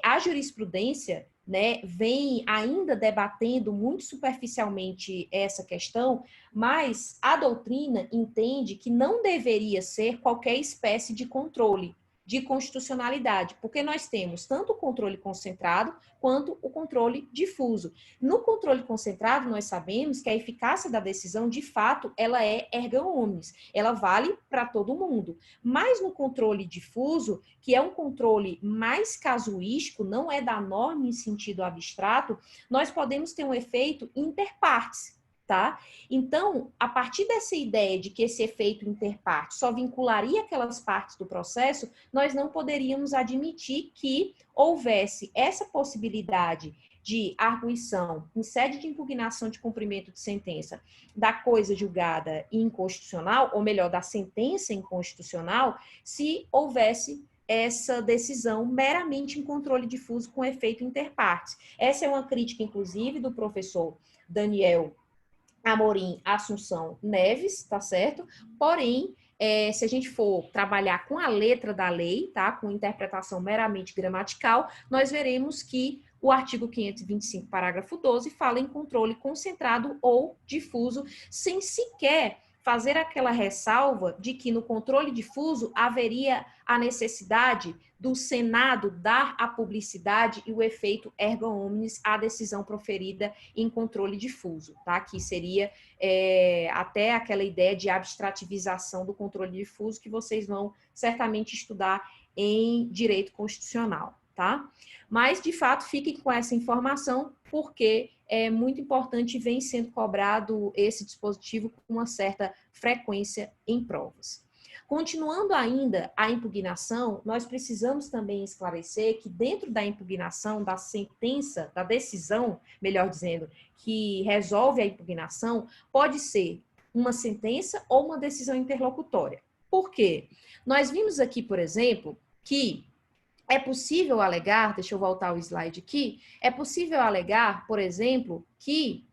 a jurisprudência, né, vem ainda debatendo muito superficialmente essa questão, mas a doutrina entende que não deveria ser qualquer espécie de controle de constitucionalidade, porque nós temos tanto o controle concentrado quanto o controle difuso. No controle concentrado, nós sabemos que a eficácia da decisão, de fato, ela é erga omnes, ela vale para todo mundo. Mas no controle difuso, que é um controle mais casuístico, não é da norma em sentido abstrato, nós podemos ter um efeito inter partes. tá? Então, a partir dessa ideia de que esse efeito interparte só vincularia aquelas partes do processo, nós não poderíamos admitir que houvesse essa possibilidade de arguição em sede de impugnação de cumprimento de sentença da coisa julgada inconstitucional, ou melhor, da sentença inconstitucional, se houvesse essa decisão meramente em controle difuso com efeito interpartes. Essa é uma crítica, inclusive, do professor Daniel Amorim Assunção Neves, tá certo? Porém, se a gente for trabalhar com a letra da lei, tá? Com interpretação meramente gramatical, nós veremos que o artigo 525, parágrafo 12, fala em controle concentrado ou difuso, sem sequer fazer aquela ressalva de que no controle difuso haveria a necessidade do Senado dar a publicidade e o efeito erga omnes à decisão proferida em controle difuso, tá? Que seria até aquela ideia de abstrativização do controle difuso que vocês vão certamente estudar em direito constitucional, tá? Mas, de fato, fiquem com essa informação, porque é muito importante e vem sendo cobrado esse dispositivo com uma certa frequência em provas. Continuando ainda a impugnação, nós precisamos também esclarecer que dentro da impugnação, da sentença, da decisão, melhor dizendo, que resolve a impugnação, pode ser uma sentença ou uma decisão interlocutória. Por quê? Nós vimos aqui, por exemplo, que é possível alegar, deixa eu voltar ao slide aqui, é possível alegar, por exemplo, que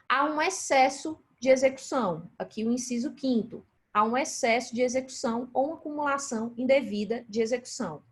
há um excesso de execução, aqui o inciso 5º, há um excesso de execução ou uma acumulação indevida de execução.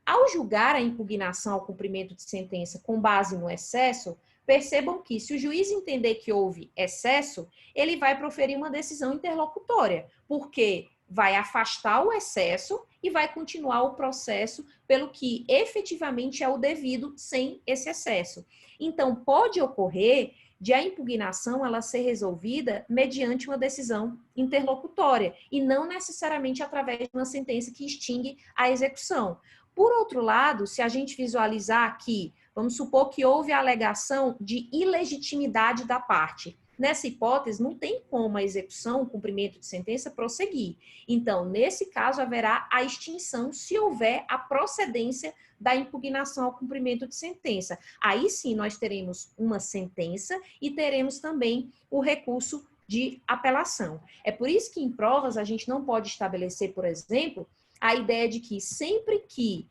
Ao julgar a impugnação ao cumprimento de sentença com base no excesso, percebam que, se o juiz entender que houve excesso, ele vai proferir uma decisão interlocutória, porque vai afastar o excesso e vai continuar o processo pelo que efetivamente é o devido sem esse excesso. Então, pode ocorrer de a impugnação ela ser resolvida mediante uma decisão interlocutória e não necessariamente através de uma sentença que extingue a execução. Por outro lado, se a gente visualizar aqui, vamos supor que houve a alegação de ilegitimidade da parte. Nessa hipótese, não tem como a execução, o cumprimento de sentença prosseguir. Então, nesse caso, haverá a extinção se houver a procedência da impugnação ao cumprimento de sentença. Aí sim, nós teremos uma sentença e teremos também o recurso de apelação. É por isso que em provas a gente não pode estabelecer, por exemplo, a ideia de que sempre que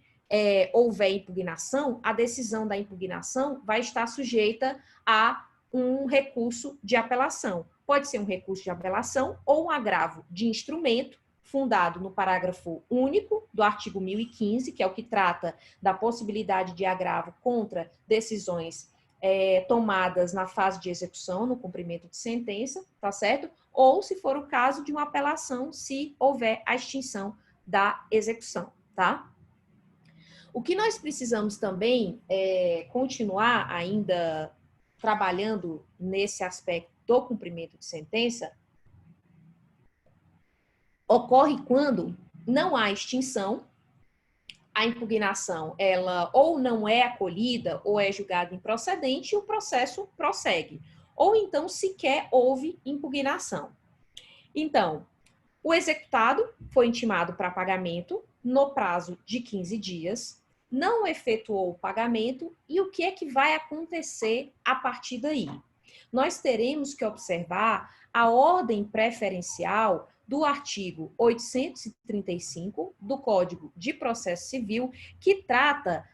houver impugnação, a decisão da impugnação vai estar sujeita a um recurso de apelação. Pode ser um recurso de apelação ou um agravo de instrumento, fundado no parágrafo único do artigo 1015, que é o que trata da possibilidade de agravo contra decisões tomadas na fase de execução, no cumprimento de sentença, tá certo? Ou, se for o caso, de uma apelação, se houver a extinção da execução, tá? O que nós precisamos também continuar ainda trabalhando nesse aspecto do cumprimento de sentença, ocorre quando não há extinção, a impugnação ela ou não é acolhida ou é julgada improcedente e o processo prossegue. Ou então sequer houve impugnação. Então, o executado foi intimado para pagamento no prazo de 15 dias, não efetuou o pagamento e o que é que vai acontecer a partir daí? Nós teremos que observar a ordem preferencial do artigo 835 do Código de Processo Civil, que trata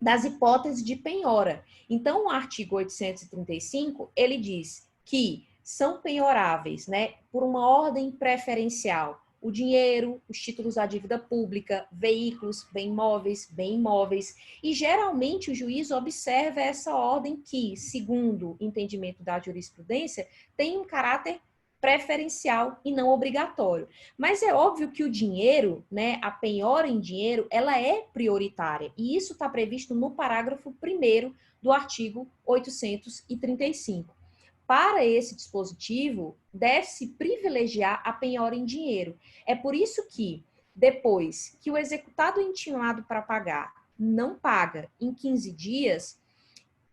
das hipóteses de penhora. Então, o artigo 835, ele diz que são penhoráveis, né, por uma ordem preferencial, o dinheiro, os títulos da dívida pública, veículos, bem móveis, bem imóveis, e geralmente o juiz observa essa ordem que, segundo o entendimento da jurisprudência, tem um caráter preferencial e não obrigatório. Mas é óbvio que o dinheiro, né, a penhora em dinheiro, ela é prioritária, e isso está previsto no parágrafo 1º do artigo 835. Para esse dispositivo, deve-se privilegiar a penhora em dinheiro. É por isso que, depois que o executado intimado para pagar não paga em 15 dias,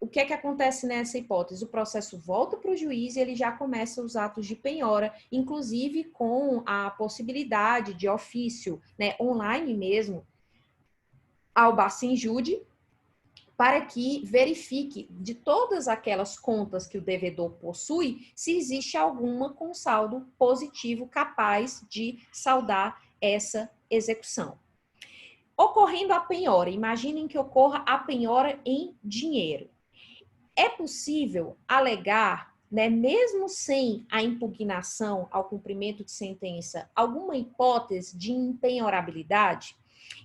o que é que acontece nessa hipótese? O processo volta para o juiz e ele já começa os atos de penhora, inclusive com a possibilidade de ofício, né, online mesmo, ao Bacenjude, para que verifique de todas aquelas contas que o devedor possui, se existe alguma com saldo positivo capaz de saldar essa execução. Ocorrendo a penhora, imaginem que ocorra a penhora em dinheiro. É possível alegar, né, mesmo sem a impugnação ao cumprimento de sentença, alguma hipótese de impenhorabilidade?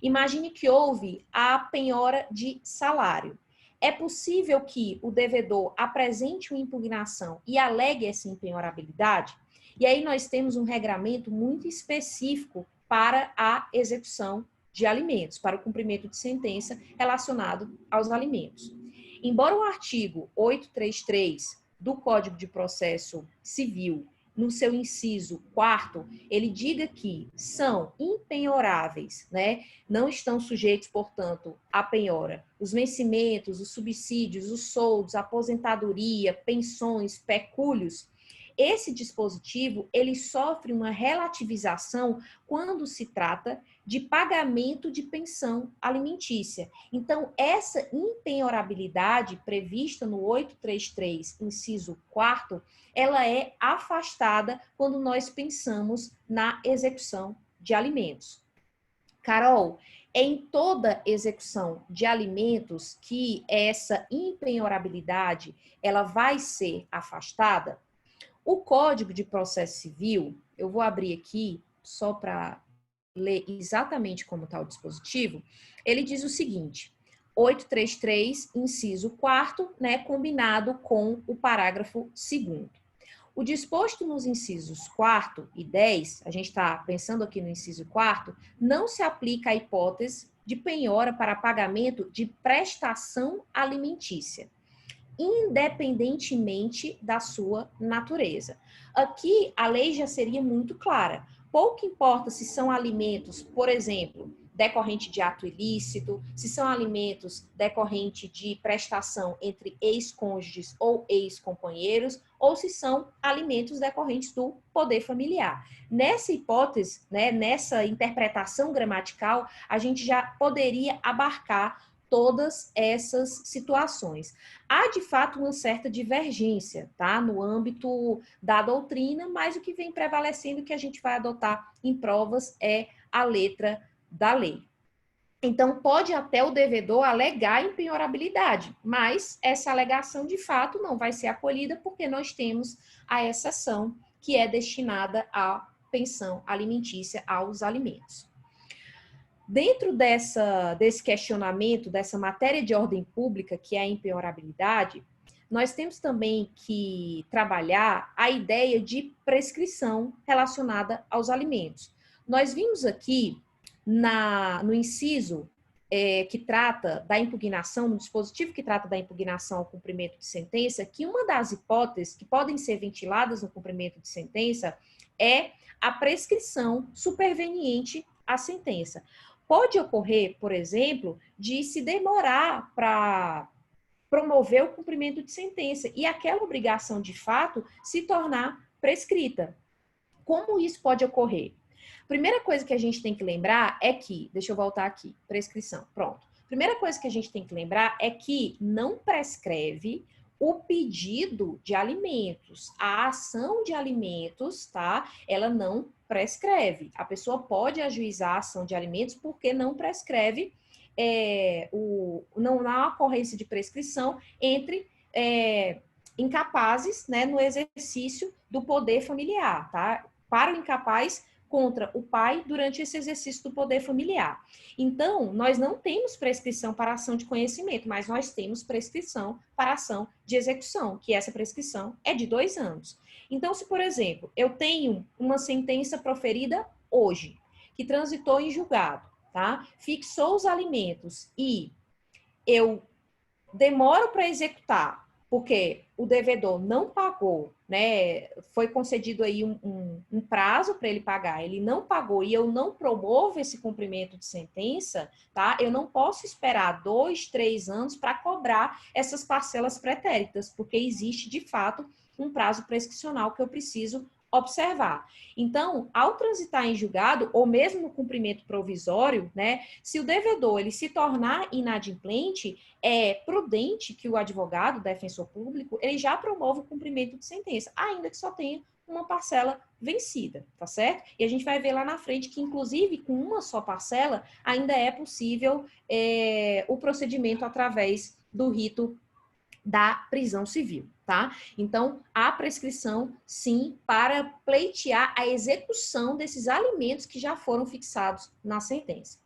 Imagine que houve a penhora de salário. É possível que o devedor apresente uma impugnação e alegue essa impenhorabilidade? E aí nós temos um regramento muito específico para a execução de alimentos, para o cumprimento de sentença relacionado aos alimentos. Embora o artigo 833 do Código de Processo Civil, no seu inciso 4º, ele diga que são impenhoráveis, né? Não estão sujeitos, portanto, à penhora os vencimentos, os subsídios, os soldos, aposentadoria, pensões, pecúlios. Esse dispositivo, ele sofre uma relativização quando se trata de pagamento de pensão alimentícia. Então, essa impenhorabilidade prevista no 833, inciso 4º, ela é afastada quando nós pensamos na execução de alimentos. Carol, é em toda execução de alimentos que essa impenhorabilidade ela vai ser afastada? O Código de Processo Civil, eu vou abrir aqui só para ler exatamente como está o dispositivo, ele diz o seguinte: 833, inciso 4º, né, combinado com o parágrafo 2º. O disposto nos incisos 4º e 10, a gente está pensando aqui no inciso 4º, não se aplica à hipótese de penhora para pagamento de prestação alimentícia, independentemente da sua natureza. Aqui, a lei já seria muito clara. Pouco importa se são alimentos, por exemplo, decorrente de ato ilícito, se são alimentos decorrente de prestação entre ex-cônjuges ou ex-companheiros, ou se são alimentos decorrentes do poder familiar. Nessa hipótese, né, nessa interpretação gramatical, a gente já poderia abarcar todas essas situações. Há, de fato, uma certa divergência, tá, no âmbito da doutrina, mas o que vem prevalecendo que a gente vai adotar em provas é a letra da lei. Então, pode até o devedor alegar impenhorabilidade, mas essa alegação, de fato, não vai ser acolhida porque nós temos a exceção que é destinada à pensão alimentícia aos alimentos. Dentro desse questionamento, dessa matéria de ordem pública, que é a impenhorabilidade, nós temos também que trabalhar a ideia de prescrição relacionada aos alimentos. Nós vimos aqui no inciso que trata da impugnação, no dispositivo que trata da impugnação ao cumprimento de sentença, que uma das hipóteses que podem ser ventiladas no cumprimento de sentença é a prescrição superveniente à sentença. Pode ocorrer, por exemplo, de se demorar para promover o cumprimento de sentença e aquela obrigação de fato se tornar prescrita. Como isso pode ocorrer? Primeira coisa que a gente tem que lembrar é que, deixa eu voltar aqui, prescrição, pronto. Primeira coisa que a gente tem que lembrar é que não prescreve o pedido de alimentos. A ação de alimentos, tá? Ela não prescreve. A pessoa pode ajuizar a ação de alimentos porque não prescreve, não há ocorrência de prescrição entre incapazes, né, no exercício do poder familiar, tá? Para o incapaz contra o pai durante esse exercício do poder familiar. Então, nós não temos prescrição para ação de conhecimento, mas nós temos prescrição para ação de execução, que essa prescrição é de 2 anos. Então, se, por exemplo, eu tenho uma sentença proferida hoje, que transitou em julgado, tá? Fixou os alimentos e eu demoro para executar porque o devedor não pagou, né? Foi concedido aí um prazo para ele pagar, ele não pagou e eu não promovo esse cumprimento de sentença, tá? Eu não posso esperar 2, 3 anos para cobrar essas parcelas pretéritas, porque existe, de fato, um prazo prescricional que eu preciso observar. Então, ao transitar em julgado, ou mesmo no cumprimento provisório, né, se o devedor ele se tornar inadimplente, é prudente que o advogado, o defensor público, ele já promova o cumprimento de sentença, ainda que só tenha uma parcela vencida, tá certo? E a gente vai ver lá na frente que, inclusive, com uma só parcela, ainda é possível o procedimento através do rito da prisão civil, tá? Então, há prescrição, sim, para pleitear a execução desses alimentos que já foram fixados na sentença.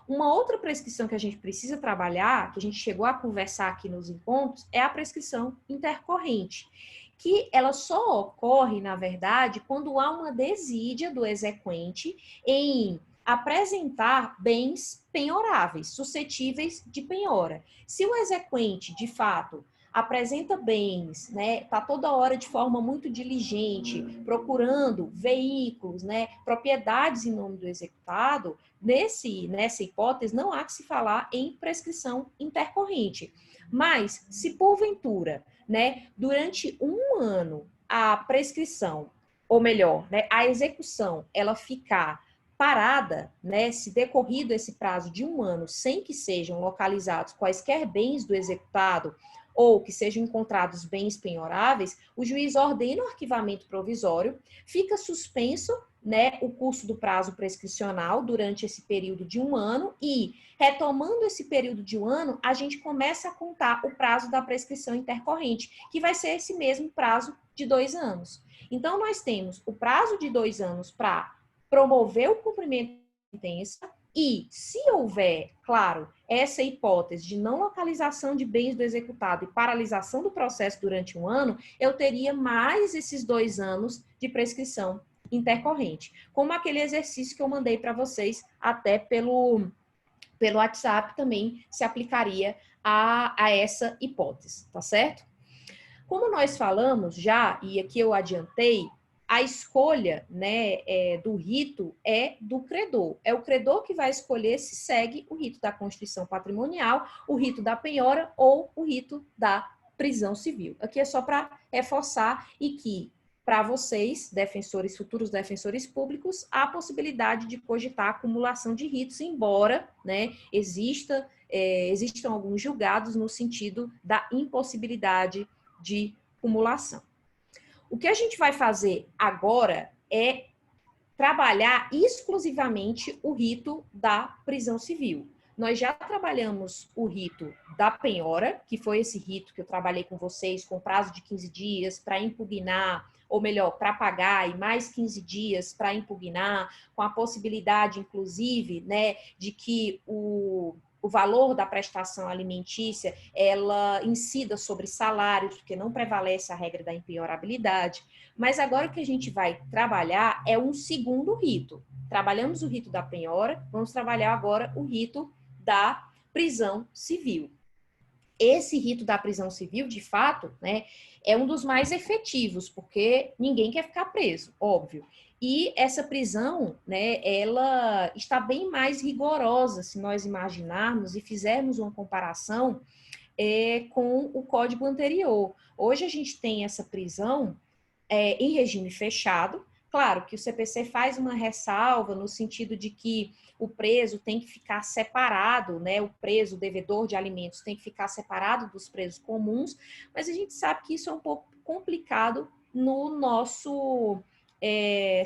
Uma outra prescrição que a gente precisa trabalhar, que a gente chegou a conversar aqui nos encontros, é a prescrição intercorrente, que ela só ocorre, na verdade, quando há uma desídia do exequente em apresentar bens penhoráveis, suscetíveis de penhora. Se o exequente, de fato, apresenta bens, né, tá toda hora de forma muito diligente, procurando veículos, né, propriedades em nome do executado, nessa hipótese, não há que se falar em prescrição intercorrente. Mas, se porventura, né, durante um ano, a prescrição, ou melhor, né, a execução, ela ficar parada, né, se decorrido esse prazo de um ano, sem que sejam localizados quaisquer bens do executado, ou que sejam encontrados bens penhoráveis, o juiz ordena o arquivamento provisório, fica suspenso, né, o curso do prazo prescricional durante esse período de um ano e, retomando esse período de um ano, a gente começa a contar o prazo da prescrição intercorrente, que vai ser esse mesmo prazo de 2 anos. Então, nós temos o prazo de 2 anos para promover o cumprimento da sentença e, se houver, claro, essa hipótese de não localização de bens do executado e paralisação do processo durante um ano, eu teria mais esses 2 anos de prescrição intercorrente, como aquele exercício que eu mandei para vocês até pelo WhatsApp também se aplicaria a essa hipótese, tá certo? Como nós falamos já, e aqui eu adiantei, a escolha, né, do rito é do credor. É o credor que vai escolher se segue o rito da constituição patrimonial, o rito da penhora ou o rito da prisão civil. Aqui é só para reforçar e que, para vocês, defensores, futuros defensores públicos, há a possibilidade de cogitar a acumulação de ritos, embora, né, existam alguns julgados no sentido da impossibilidade de cumulação. O que a gente vai fazer agora é trabalhar exclusivamente o rito da prisão civil. Nós já trabalhamos o rito da penhora, que foi esse rito que eu trabalhei com vocês, com prazo de 15 dias para impugnar, ou melhor, para pagar, e mais 15 dias para impugnar, com a possibilidade, inclusive, né, de que o valor da prestação alimentícia, ela incida sobre salários, porque não prevalece a regra da impenhorabilidade. Mas agora o que a gente vai trabalhar é um segundo rito. Trabalhamos o rito da penhora, vamos trabalhar agora o rito da prisão civil. Esse rito da prisão civil, de fato, né, é um dos mais efetivos, porque ninguém quer ficar preso, óbvio. E essa prisão, né, ela está bem mais rigorosa, se nós imaginarmos e fizermos uma comparação com o código anterior. Hoje a gente tem essa prisão em regime fechado. Claro que o CPC faz uma ressalva no sentido de que o preso tem que ficar separado, né? O preso, o devedor de alimentos, tem que ficar separado dos presos comuns, mas a gente sabe que isso é um pouco complicado no nosso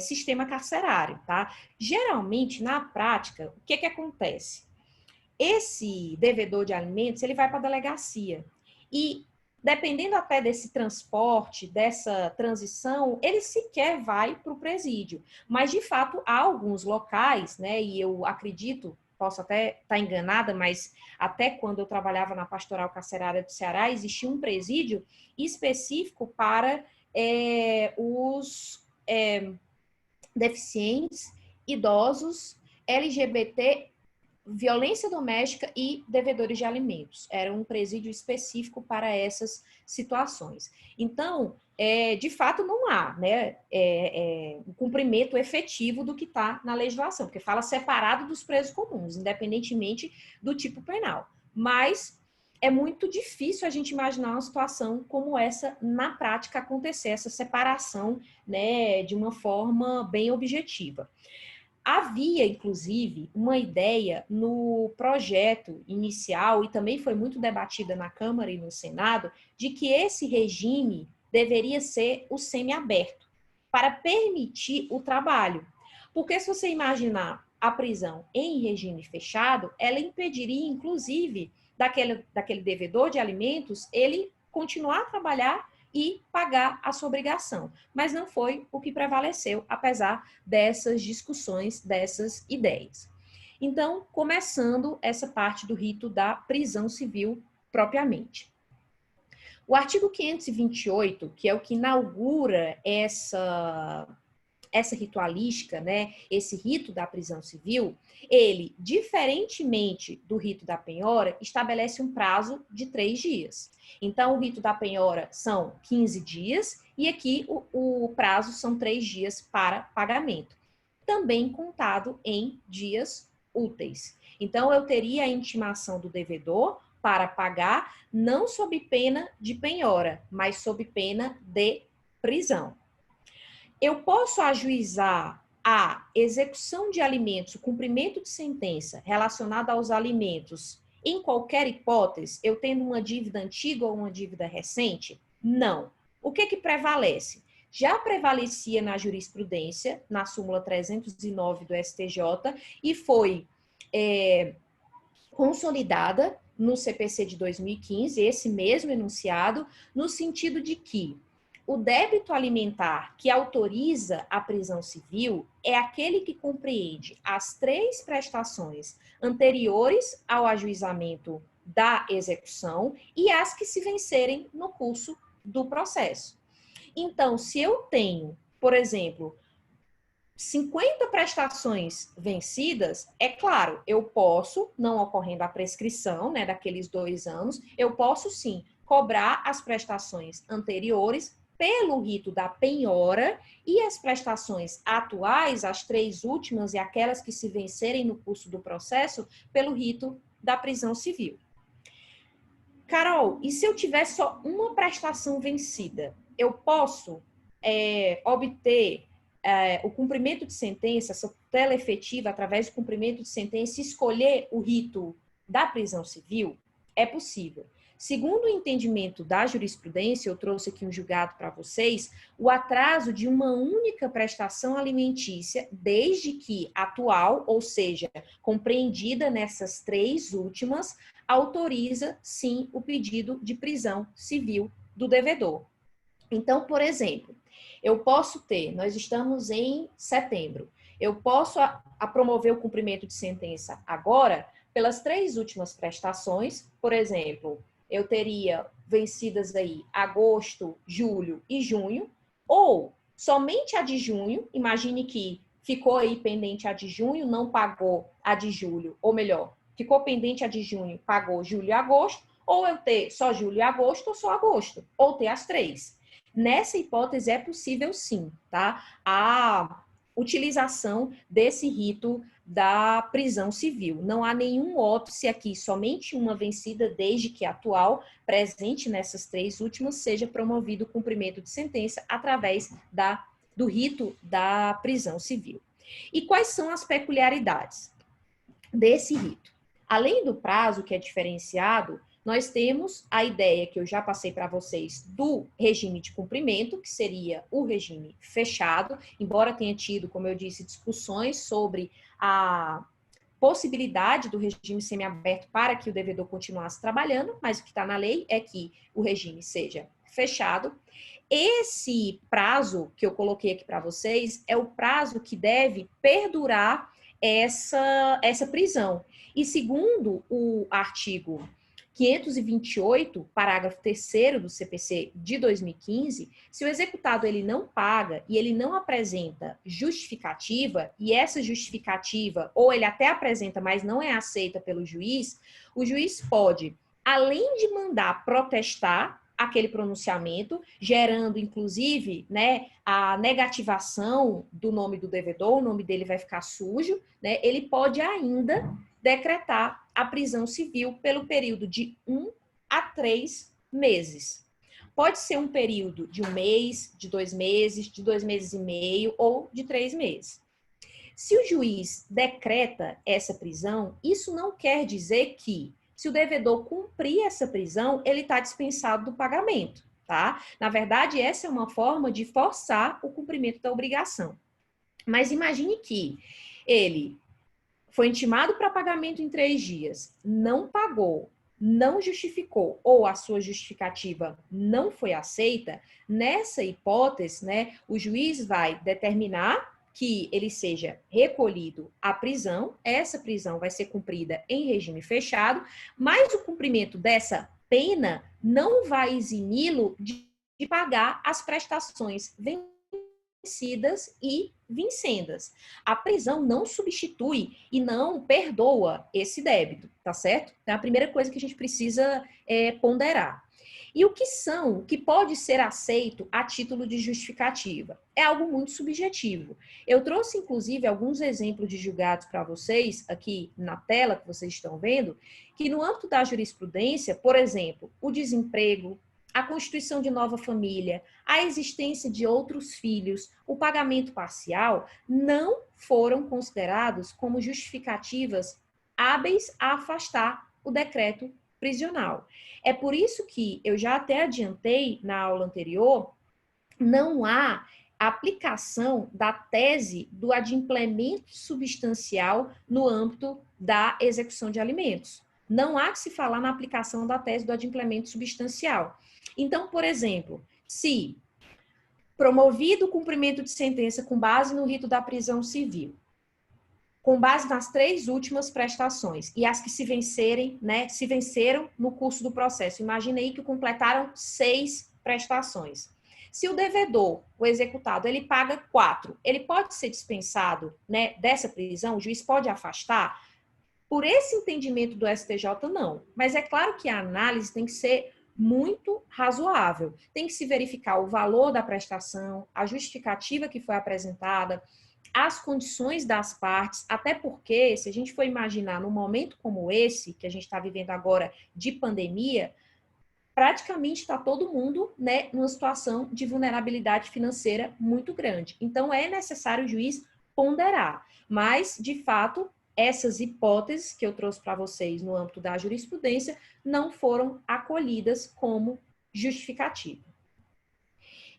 sistema carcerário, tá? Geralmente, na prática, o que acontece? Esse devedor de alimentos, ele vai para a delegacia e dependendo até desse transporte, dessa transição, ele sequer vai para o presídio. Mas, de fato, há alguns locais, né, e eu acredito, posso até estar enganada, mas até quando eu trabalhava na Pastoral Carcerária do Ceará, existia um presídio específico para os deficientes, idosos, LGBT violência doméstica e devedores de alimentos. Era um presídio específico para essas situações. Então, de fato, não há, né, um cumprimento efetivo do que está na legislação, porque fala separado dos presos comuns, independentemente do tipo penal. Mas é muito difícil a gente imaginar uma situação como essa na prática acontecer, essa separação, né, de uma forma bem objetiva. Havia, inclusive, uma ideia no projeto inicial, e também foi muito debatida na Câmara e no Senado, de que esse regime deveria ser o semiaberto, para permitir o trabalho. Porque se você imaginar a prisão em regime fechado, ela impediria, inclusive, daquele devedor de alimentos, ele continuar a trabalhar e pagar a sua obrigação. Mas não foi o que prevaleceu, apesar dessas discussões, dessas ideias. Então, começando essa parte do rito da prisão civil propriamente. O artigo 528, que é o que inaugura essa ritualística, né, esse rito da prisão civil, ele, diferentemente do rito da penhora, estabelece um prazo de 3 dias. Então, o rito da penhora são 15 dias e aqui o prazo são 3 dias para pagamento, também contado em dias úteis. Então, eu teria a intimação do devedor para pagar, não sob pena de penhora, mas sob pena de prisão. Eu posso ajuizar a execução de alimentos, o cumprimento de sentença relacionada aos alimentos em qualquer hipótese, eu tendo uma dívida antiga ou uma dívida recente? Não. O que prevalece? Já prevalecia na jurisprudência, na súmula 309 do STJ, e foi consolidada no CPC de 2015, esse mesmo enunciado, no sentido de que o débito alimentar que autoriza a prisão civil é aquele que compreende as 3 prestações anteriores ao ajuizamento da execução e as que se vencerem no curso do processo. Então, se eu tenho, por exemplo, 50 prestações vencidas, é claro, eu posso, não ocorrendo a prescrição, né, daqueles 2 anos, eu posso sim cobrar as prestações anteriores pelo rito da penhora e as prestações atuais, as 3 últimas e aquelas que se vencerem no curso do processo, pelo rito da prisão civil. Carol, e se eu tiver só uma prestação vencida, eu posso obter o cumprimento de sentença, essa tutela efetiva através do cumprimento de sentença, escolher o rito da prisão civil? É possível. Segundo o entendimento da jurisprudência, eu trouxe aqui um julgado para vocês, o atraso de uma única prestação alimentícia, desde que atual, ou seja, compreendida nessas 3 últimas, autoriza, sim, o pedido de prisão civil do devedor. Então, por exemplo, eu posso ter, nós estamos em setembro, eu posso promover o cumprimento de sentença agora pelas 3 últimas prestações, por exemplo, eu teria vencidas aí agosto, julho e junho, ou somente a de junho, imagine que ficou aí pendente a de junho, não pagou a de julho, ou melhor, ficou pendente a de junho, pagou julho e agosto, ou eu ter só julho e agosto ou só agosto, ou ter as 3. Nessa hipótese é possível sim, tá? A utilização desse rito da prisão civil. Não há nenhum óbice aqui, somente uma vencida, desde que a atual, presente nessas 3 últimas, seja promovido o cumprimento de sentença através do rito da prisão civil. E quais são as peculiaridades desse rito? Além do prazo, que é diferenciado, nós temos a ideia que eu já passei para vocês do regime de cumprimento, que seria o regime fechado, embora tenha tido, como eu disse, discussões sobre a possibilidade do regime semiaberto para que o devedor continuasse trabalhando, mas o que está na lei é que o regime seja fechado. Esse prazo que eu coloquei aqui para vocês é o prazo que deve perdurar essa prisão. E segundo o artigo 528, parágrafo 3º do CPC de 2015, se o executado ele não paga e ele não apresenta justificativa, e essa justificativa, ou ele até apresenta, mas não é aceita pelo juiz, o juiz pode, além de mandar protestar aquele pronunciamento, gerando, inclusive, né, a negativação do nome do devedor, o nome dele vai ficar sujo, né, ele pode ainda decretar a prisão civil pelo período de 1 a 3 meses. Pode ser um período de 1 mês, de 2 meses, de 2 meses e meio ou de 3 meses. Se o juiz decreta essa prisão, isso não quer dizer que, se o devedor cumprir essa prisão, ele está dispensado do pagamento, tá? Na verdade, essa é uma forma de forçar o cumprimento da obrigação. Mas imagine que ele foi intimado para pagamento em 3 dias, não pagou, não justificou ou a sua justificativa não foi aceita. Nessa hipótese, né, o juiz vai determinar que ele seja recolhido à prisão. Essa prisão vai ser cumprida em regime fechado, mas o cumprimento dessa pena não vai eximi-lo de pagar as prestações vencidas e vincendas. A prisão não substitui e não perdoa esse débito, tá certo? Então, é a primeira coisa que a gente precisa ponderar. E o que pode ser aceito a título de justificativa? É algo muito subjetivo. Eu trouxe, inclusive, alguns exemplos de julgados para vocês, aqui na tela que vocês estão vendo, que no âmbito da jurisprudência, por exemplo, o desemprego, a constituição de nova família, a existência de outros filhos, o pagamento parcial, não foram considerados como justificativas hábeis a afastar o decreto prisional. É por isso que eu já até adiantei na aula anterior, não há aplicação da tese do adimplemento substancial no âmbito da execução de alimentos. Não há que se falar na aplicação da tese do adimplemento substancial. Então, por exemplo, se promovido o cumprimento de sentença com base no rito da prisão civil, com base nas 3 últimas prestações e as que se vencerem, né, se venceram no curso do processo. Imagina aí que completaram 6 prestações. Se o devedor, o executado, ele paga 4, ele pode ser dispensado, né, dessa prisão, o juiz pode afastar? Por esse entendimento do STJ, não. Mas é claro que a análise tem que ser muito razoável. Tem que se verificar o valor da prestação, a justificativa que foi apresentada, as condições das partes, até porque, se a gente for imaginar num momento como esse, que a gente está vivendo agora de pandemia, praticamente está todo mundo, né, numa situação de vulnerabilidade financeira muito grande. Então, é necessário o juiz ponderar. Mas, de fato, essas hipóteses que eu trouxe para vocês no âmbito da jurisprudência não foram acolhidas como justificativa.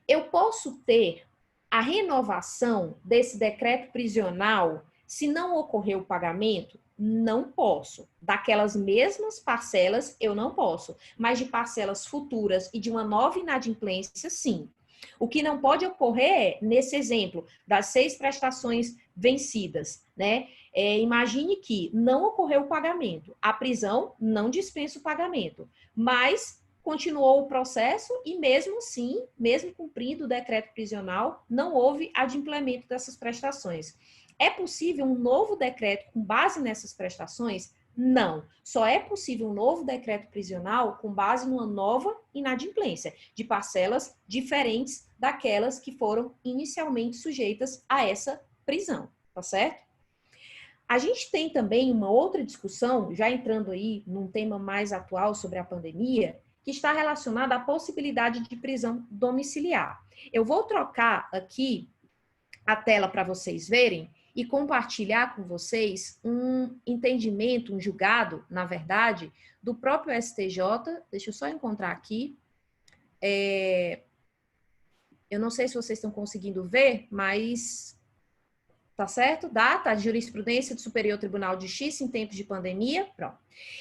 Eu posso ter a renovação desse decreto prisional se não ocorrer o pagamento? Não posso. Daquelas mesmas parcelas, eu não posso. Mas de parcelas futuras e de uma nova inadimplência, sim. O que não pode ocorrer é, nesse exemplo, das 6 prestações vencidas, né? Imagine que não ocorreu o pagamento. A prisão não dispensa o pagamento, mas continuou o processo e mesmo assim, mesmo cumprindo o decreto prisional, não houve adimplemento dessas prestações. É possível um novo decreto com base nessas prestações? Não. Só é possível um novo decreto prisional com base numa nova inadimplência, de parcelas diferentes daquelas que foram inicialmente sujeitas a essa prisão, tá certo? A gente tem também uma outra discussão, já entrando aí num tema mais atual sobre a pandemia, que está relacionada à possibilidade de prisão domiciliar. Eu vou trocar aqui a tela para vocês verem e compartilhar com vocês um entendimento, um julgado, na verdade, do próprio STJ. Deixa eu só encontrar aqui. Eu não sei se vocês estão conseguindo ver, mas Tá certo? Data, a jurisprudência do Superior Tribunal de Justiça em tempos de pandemia. Pronto.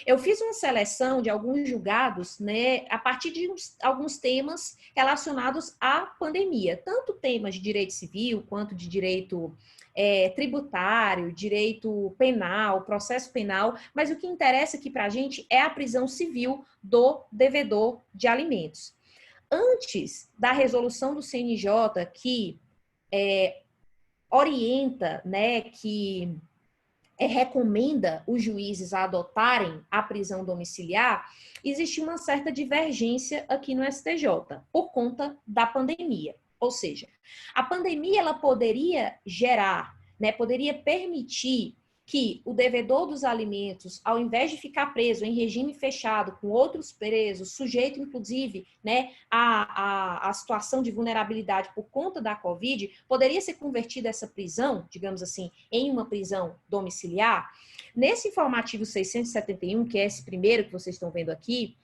Eu fiz uma seleção de alguns julgados, né, a partir de alguns temas relacionados à pandemia, tanto temas de direito civil quanto de direito tributário, direito penal, processo penal, mas o que interessa aqui para a gente é a prisão civil do devedor de alimentos. Antes da resolução do CNJ que orienta, né, que recomenda os juízes a adotarem a prisão domiciliar, existe uma certa divergência aqui no STJ, por conta da pandemia. Ou seja, a pandemia ela poderia gerar, né, poderia permitir que o devedor dos alimentos, ao invés de ficar preso em regime fechado com outros presos, sujeito, inclusive, né, a situação de vulnerabilidade por conta da Covid, poderia ser convertida essa prisão, digamos assim, em uma prisão domiciliar. Nesse informativo 671, que é esse primeiro que vocês estão vendo aqui,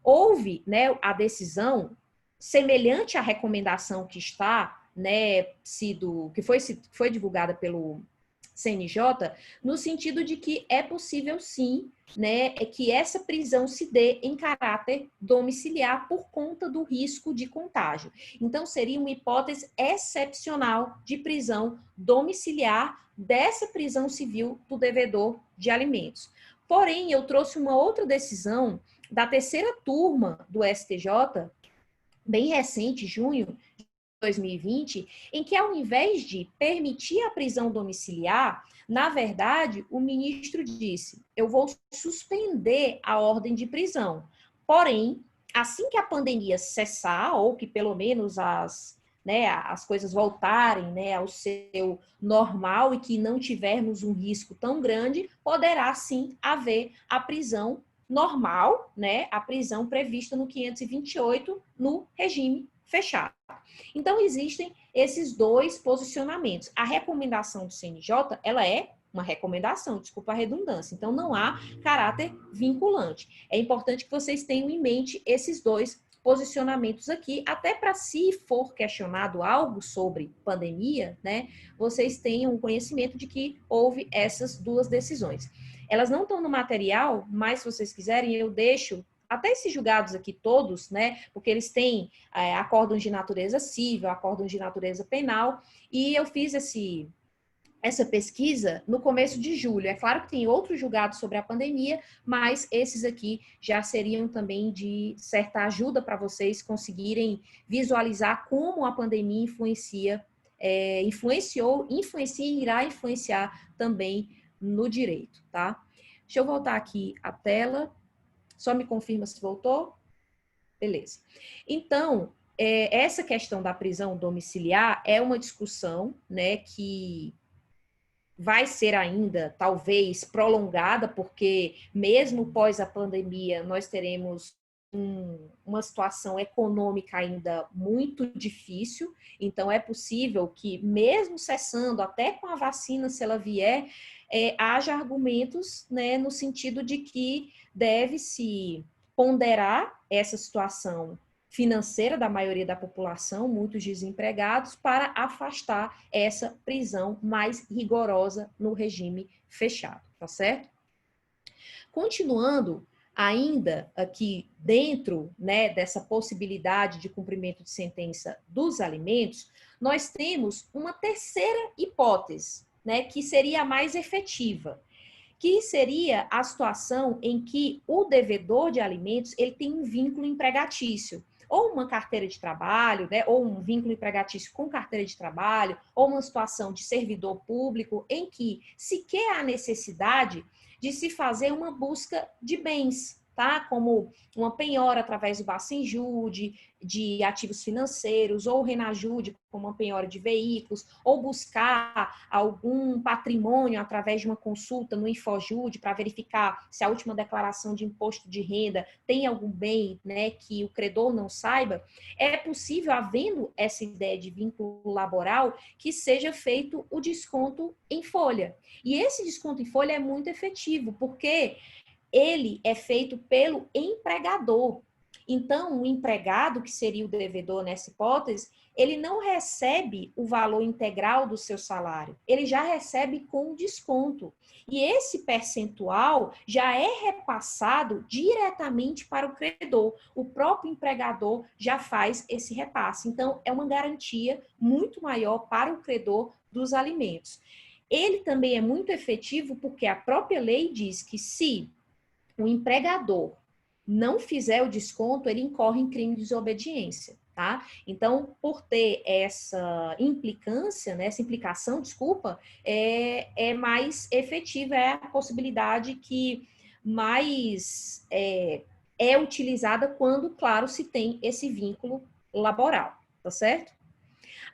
houve, né, a decisão semelhante à recomendação que está, né, que foi divulgada pelo CNJ, no sentido de que é possível sim, né, que essa prisão se dê em caráter domiciliar por conta do risco de contágio. Então, seria uma hipótese excepcional de prisão domiciliar dessa prisão civil do devedor de alimentos. Porém, eu trouxe uma outra decisão da terceira turma do STJ, bem recente, junho, 2020, em que ao invés de permitir a prisão domiciliar, na verdade, o ministro disse: eu vou suspender a ordem de prisão. Porém, assim que a pandemia cessar, ou que pelo menos as coisas voltarem, né, ao seu normal e que não tivermos um risco tão grande, poderá sim haver a prisão normal, né, a prisão prevista no 528 no regime fechado. Então, existem esses dois posicionamentos. A recomendação do CNJ, ela é uma recomendação, desculpa a redundância. Então, não há caráter vinculante. É importante que vocês tenham em mente esses dois posicionamentos aqui, até para se for questionado algo sobre pandemia, né, vocês tenham um conhecimento de que houve essas duas decisões. Elas não estão no material, mas se vocês quiserem, eu deixo até esses julgados aqui todos, né, porque eles têm acórdãos de natureza civil, acórdãos de natureza penal, e eu fiz essa pesquisa no começo de julho. É claro que tem outros julgados sobre a pandemia, mas esses aqui já seriam também de certa ajuda para vocês conseguirem visualizar como a pandemia influencia e irá influenciar também no direito, tá? Deixa eu voltar aqui a tela. Só me confirma se voltou? Beleza. Então, essa questão da prisão domiciliar é uma discussão, né, que vai ser ainda, talvez, prolongada, porque mesmo pós a pandemia, nós teremos uma situação econômica ainda muito difícil, então é possível que, mesmo cessando, até com a vacina, se ela vier, haja argumentos, né, no sentido de que deve-se ponderar essa situação financeira da maioria da população, muitos desempregados, para afastar essa prisão mais rigorosa no regime fechado, tá certo? Continuando, ainda aqui dentro, né, dessa possibilidade de cumprimento de sentença dos alimentos, nós temos uma terceira hipótese, né, que seria a mais efetiva, que seria a situação em que o devedor de alimentos ele tem um vínculo empregatício, ou uma carteira de trabalho, né, ou um vínculo empregatício com carteira de trabalho, ou uma situação de servidor público em que sequer há necessidade de se fazer uma busca de bens, tá? Como uma penhora através do Bacenjude, de ativos financeiros, ou Renajude, como uma penhora de veículos, ou buscar algum patrimônio através de uma consulta no Infojude para verificar se a última declaração de imposto de renda tem algum bem, né, que o credor não saiba. É possível, havendo essa ideia de vínculo laboral, que seja feito o desconto em folha. E esse desconto em folha é muito efetivo, porque ele é feito pelo empregador. Então, o empregado, que seria o devedor nessa hipótese, ele não recebe o valor integral do seu salário, ele já recebe com desconto. E esse percentual já é repassado diretamente para o credor. O próprio empregador já faz esse repasse. Então, é uma garantia muito maior para o credor dos alimentos. Ele também é muito efetivo porque a própria lei diz que se o empregador não fizer o desconto, ele incorre em crime de desobediência, tá? Então, por ter essa implicância, né, essa implicação, desculpa, é mais efetiva, é a possibilidade que mais é utilizada quando, claro, se tem esse vínculo laboral, tá certo?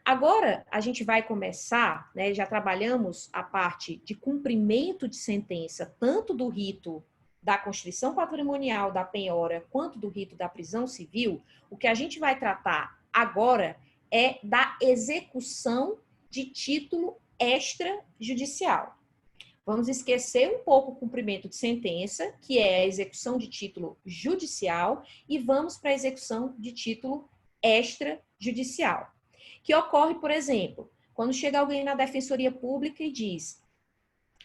Agora, a gente vai começar, né, já trabalhamos a parte de cumprimento de sentença, tanto do rito da constrição patrimonial, da penhora, quanto do rito da prisão civil. O que a gente vai tratar agora é da execução de título extrajudicial. Vamos esquecer um pouco o cumprimento de sentença, que é a execução de título judicial, e vamos para a execução de título extrajudicial. Que ocorre, por exemplo, quando chega alguém na defensoria pública e diz: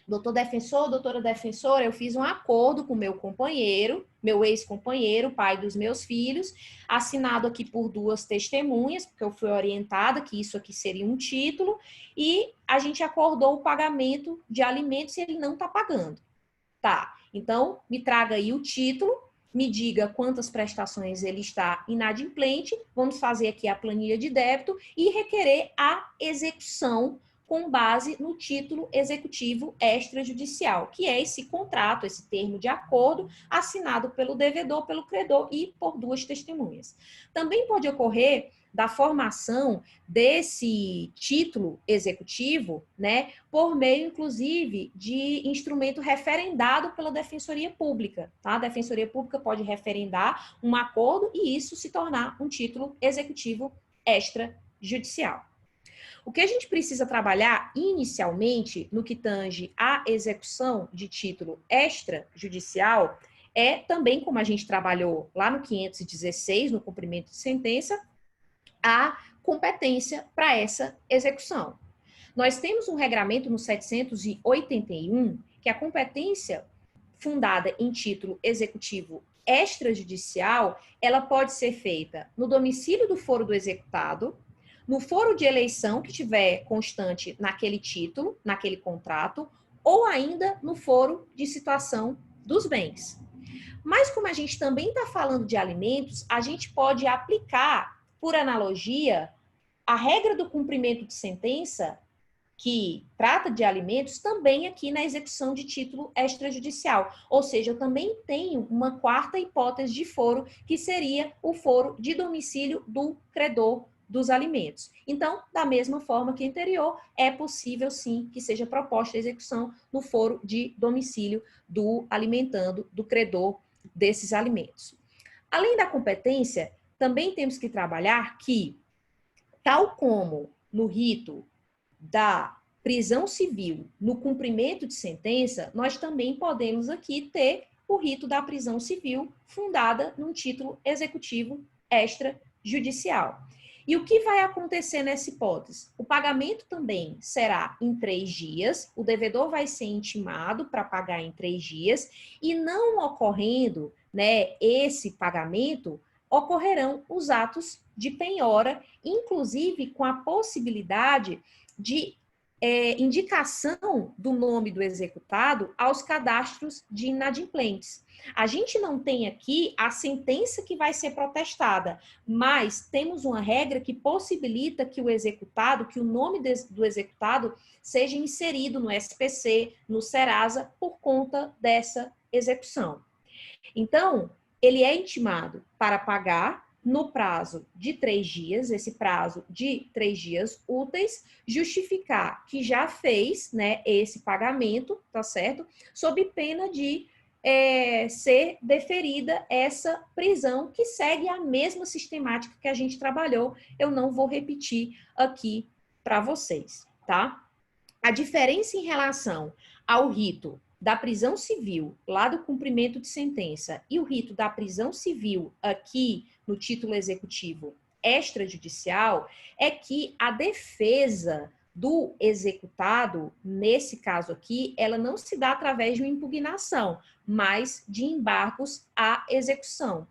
doutor defensor, doutora defensora, eu fiz um acordo com meu companheiro, meu ex-companheiro, pai dos meus filhos, assinado aqui por 2 testemunhas, porque eu fui orientada que isso aqui seria um título, e a gente acordou o pagamento de alimentos e ele não está pagando. Tá, então me traga aí o título, me diga quantas prestações ele está inadimplente, vamos fazer aqui a planilha de débito e requerer a execução com base no título executivo extrajudicial, que é esse contrato, esse termo de acordo assinado pelo devedor, pelo credor e por 2 testemunhas. Também pode ocorrer da formação desse título executivo, né, por meio, inclusive, de instrumento referendado pela Defensoria Pública, tá? A Defensoria Pública pode referendar um acordo e isso se tornar um título executivo extrajudicial. O que a gente precisa trabalhar inicialmente no que tange à execução de título extrajudicial é também, como a gente trabalhou lá no 516, no cumprimento de sentença, a competência para essa execução. Nós temos um regramento no 781 que a competência fundada em título executivo extrajudicial, ela pode ser feita no domicílio do foro do executado, no foro de eleição que tiver constante naquele título, naquele contrato, ou ainda no foro de situação dos bens. Mas como a gente também está falando de alimentos, a gente pode aplicar, por analogia, a regra do cumprimento de sentença, que trata de alimentos, também aqui na execução de título extrajudicial. Ou seja, eu também tenho uma 4ª hipótese de foro, que seria o foro de domicílio do credor dos alimentos. Então, da mesma forma que anterior, é possível sim que seja proposta a execução no foro de domicílio do alimentando, do credor desses alimentos. Além da competência, também temos que trabalhar que, tal como no rito da prisão civil, no cumprimento de sentença, nós também podemos aqui ter o rito da prisão civil fundada num título executivo extrajudicial. E o que vai acontecer nessa hipótese? O pagamento também será em 3 dias, o devedor vai ser intimado para pagar em 3 dias, e não ocorrendo, né, esse pagamento, ocorrerão os atos de penhora, inclusive com a possibilidade de indicação do nome do executado aos cadastros de inadimplentes. A gente não tem aqui a sentença que vai ser protestada, mas temos uma regra que possibilita que o executado, que o nome do executado seja inserido no SPC, no Serasa, por conta dessa execução. Então, ele é intimado para pagar no prazo de 3 dias, esse prazo de 3 dias úteis, justificar que já fez, né, esse pagamento, tá certo? Sob pena de ser deferida essa prisão, que segue a mesma sistemática que a gente trabalhou. Eu não vou repetir aqui para vocês, tá? A diferença em relação ao rito da prisão civil, lá do cumprimento de sentença, e o rito da prisão civil aqui no título executivo extrajudicial, é que a defesa do executado, nesse caso aqui, ela não se dá através de uma impugnação, mas de embargos à execução.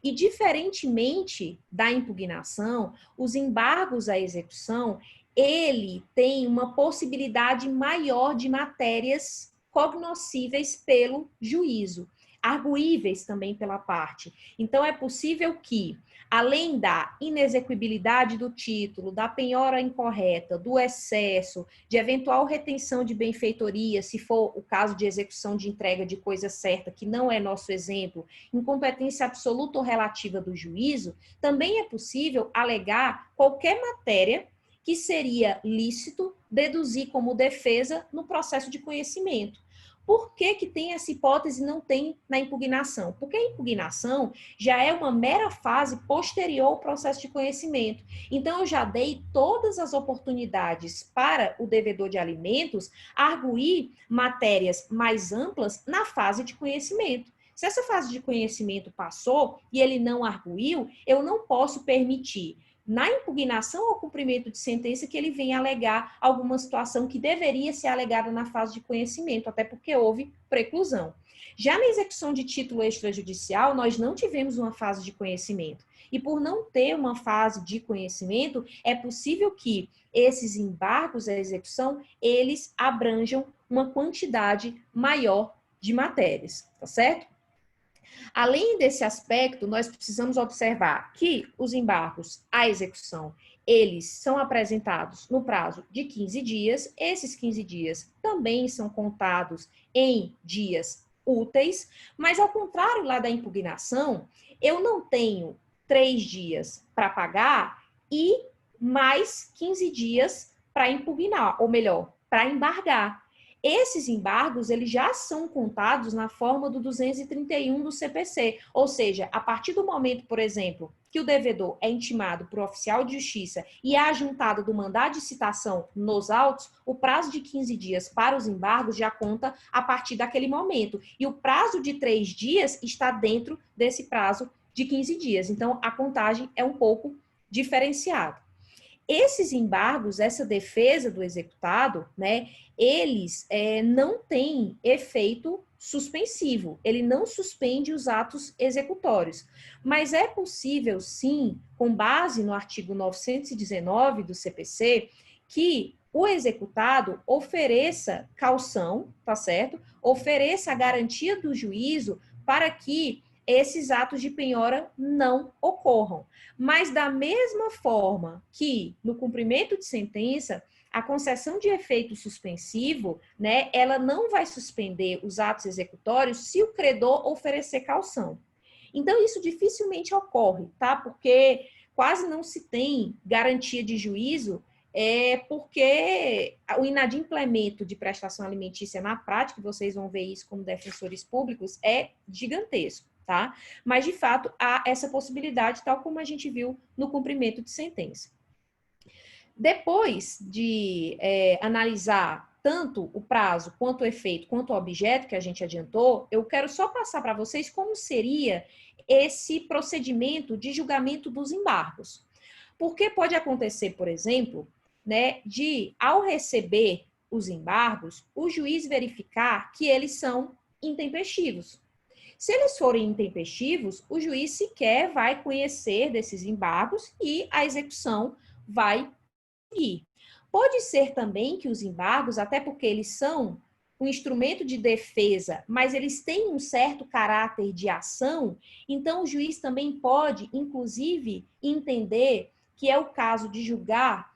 E, diferentemente da impugnação, os embargos à execução, ele tem uma possibilidade maior de matérias cognoscíveis pelo juízo, arguíveis também pela parte. Então, é possível que, além da inexequibilidade do título, da penhora incorreta, do excesso, de eventual retenção de benfeitoria, se for o caso de execução de entrega de coisa certa, que não é nosso exemplo, incompetência absoluta ou relativa do juízo, também é possível alegar qualquer matéria que seria lícito deduzir como defesa no processo de conhecimento. Por que que tem essa hipótese e não tem na impugnação? Porque a impugnação já é uma mera fase posterior ao processo de conhecimento. Então, eu já dei todas as oportunidades para o devedor de alimentos arguir matérias mais amplas na fase de conhecimento. Se essa fase de conhecimento passou e ele não arguiu, eu não posso permitir na impugnação ao cumprimento de sentença que ele venha alegar alguma situação que deveria ser alegada na fase de conhecimento, até porque houve preclusão. Já na execução de título extrajudicial, nós não tivemos uma fase de conhecimento. E por não ter uma fase de conhecimento, é possível que esses embargos à execução, eles abranjam uma quantidade maior de matérias, tá certo? Além desse aspecto, nós precisamos observar que os embargos à execução, eles são apresentados no prazo de 15 dias. Esses 15 dias também são contados em dias úteis, mas ao contrário lá da impugnação, eu não tenho 3 dias para pagar e mais 15 dias para impugnar, ou melhor, para embargar. Esses embargos, eles já são contados na forma do 231 do CPC, ou seja, a partir do momento, por exemplo, que o devedor é intimado por oficial de justiça e é ajuntado do mandado de citação nos autos, o prazo de 15 dias para os embargos já conta a partir daquele momento. E o prazo de 3 dias está dentro desse prazo de 15 dias. Então, a contagem é um pouco diferenciada. Esses embargos, essa defesa do executado, né, eles não têm efeito suspensivo, ele não suspende os atos executórios. Mas é possível, sim, com base no artigo 919 do CPC, que o executado ofereça caução, tá certo? Ofereça a garantia do juízo para que esses atos de penhora não ocorram. Mas da mesma forma que no cumprimento de sentença, a concessão de efeito suspensivo, né, ela não vai suspender os atos executórios se o credor oferecer caução. Então, isso dificilmente ocorre, tá? Porque quase não se tem garantia de juízo, porque o inadimplemento de prestação alimentícia na prática, vocês vão ver isso como defensores públicos, é gigantesco. Tá? Mas, de fato, há essa possibilidade, tal como a gente viu no cumprimento de sentença. Depois de analisar tanto o prazo, quanto o efeito, quanto o objeto que a gente adiantou, eu quero só passar para vocês como seria esse procedimento de julgamento dos embargos. Porque pode acontecer, por exemplo, né, de, ao receber os embargos, o juiz verificar que eles são intempestivos. Se eles forem intempestivos, o juiz sequer vai conhecer desses embargos e a execução vai seguir. Pode ser também que os embargos, até porque eles são um instrumento de defesa, mas eles têm um certo caráter de ação, então o juiz também pode, inclusive, entender que é o caso de julgar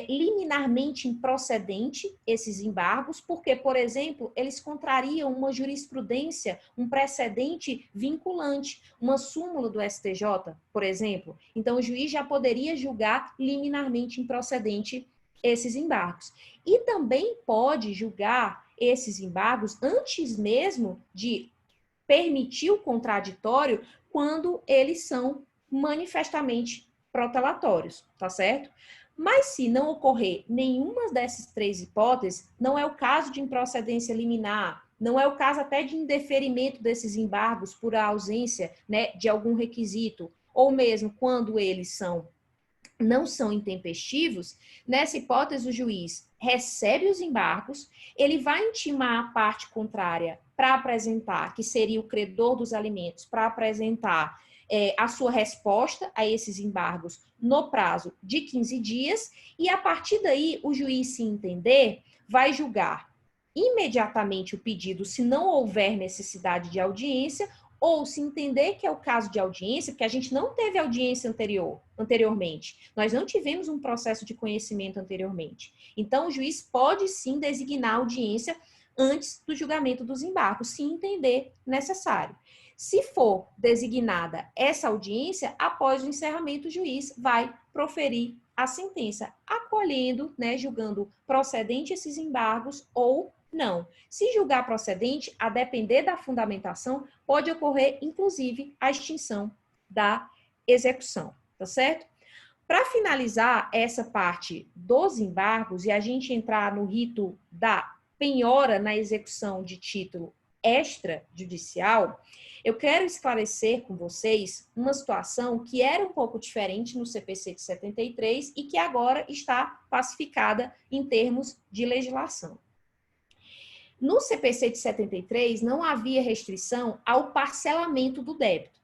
liminarmente improcedente esses embargos, porque, por exemplo, eles contrariam uma jurisprudência, um precedente vinculante, uma súmula do STJ, por exemplo. Então, o juiz já poderia julgar liminarmente improcedente esses embargos. E também pode julgar esses embargos antes mesmo de permitir o contraditório, quando eles são manifestamente protelatórios, tá certo? Mas se não ocorrer nenhuma dessas 3 hipóteses, não é o caso de improcedência liminar, não é o caso até de indeferimento desses embargos por ausência, né, de algum requisito, ou mesmo quando eles não são intempestivos, nessa hipótese o juiz recebe os embargos, ele vai intimar a parte contrária para apresentar, que seria o credor dos alimentos, para apresentar a sua resposta a esses embargos no prazo de 15 dias, e a partir daí o juiz, se entender, vai julgar imediatamente o pedido, se não houver necessidade de audiência, ou se entender que é o caso de audiência, porque a gente não teve audiência anteriormente, nós não tivemos um processo de conhecimento anteriormente. Então, o juiz pode sim designar audiência antes do julgamento dos embargos, se entender necessário. Se for designada essa audiência, após o encerramento, o juiz vai proferir a sentença, acolhendo, né, julgando procedente esses embargos ou não. Se julgar procedente, a depender da fundamentação, pode ocorrer, inclusive, a extinção da execução, tá certo? Para finalizar essa parte dos embargos e a gente entrar no rito da penhora na execução de título extrajudicial, eu quero esclarecer com vocês uma situação que era um pouco diferente no CPC de 73 e que agora está pacificada em termos de legislação. No CPC de 73, não havia restrição ao parcelamento do débito.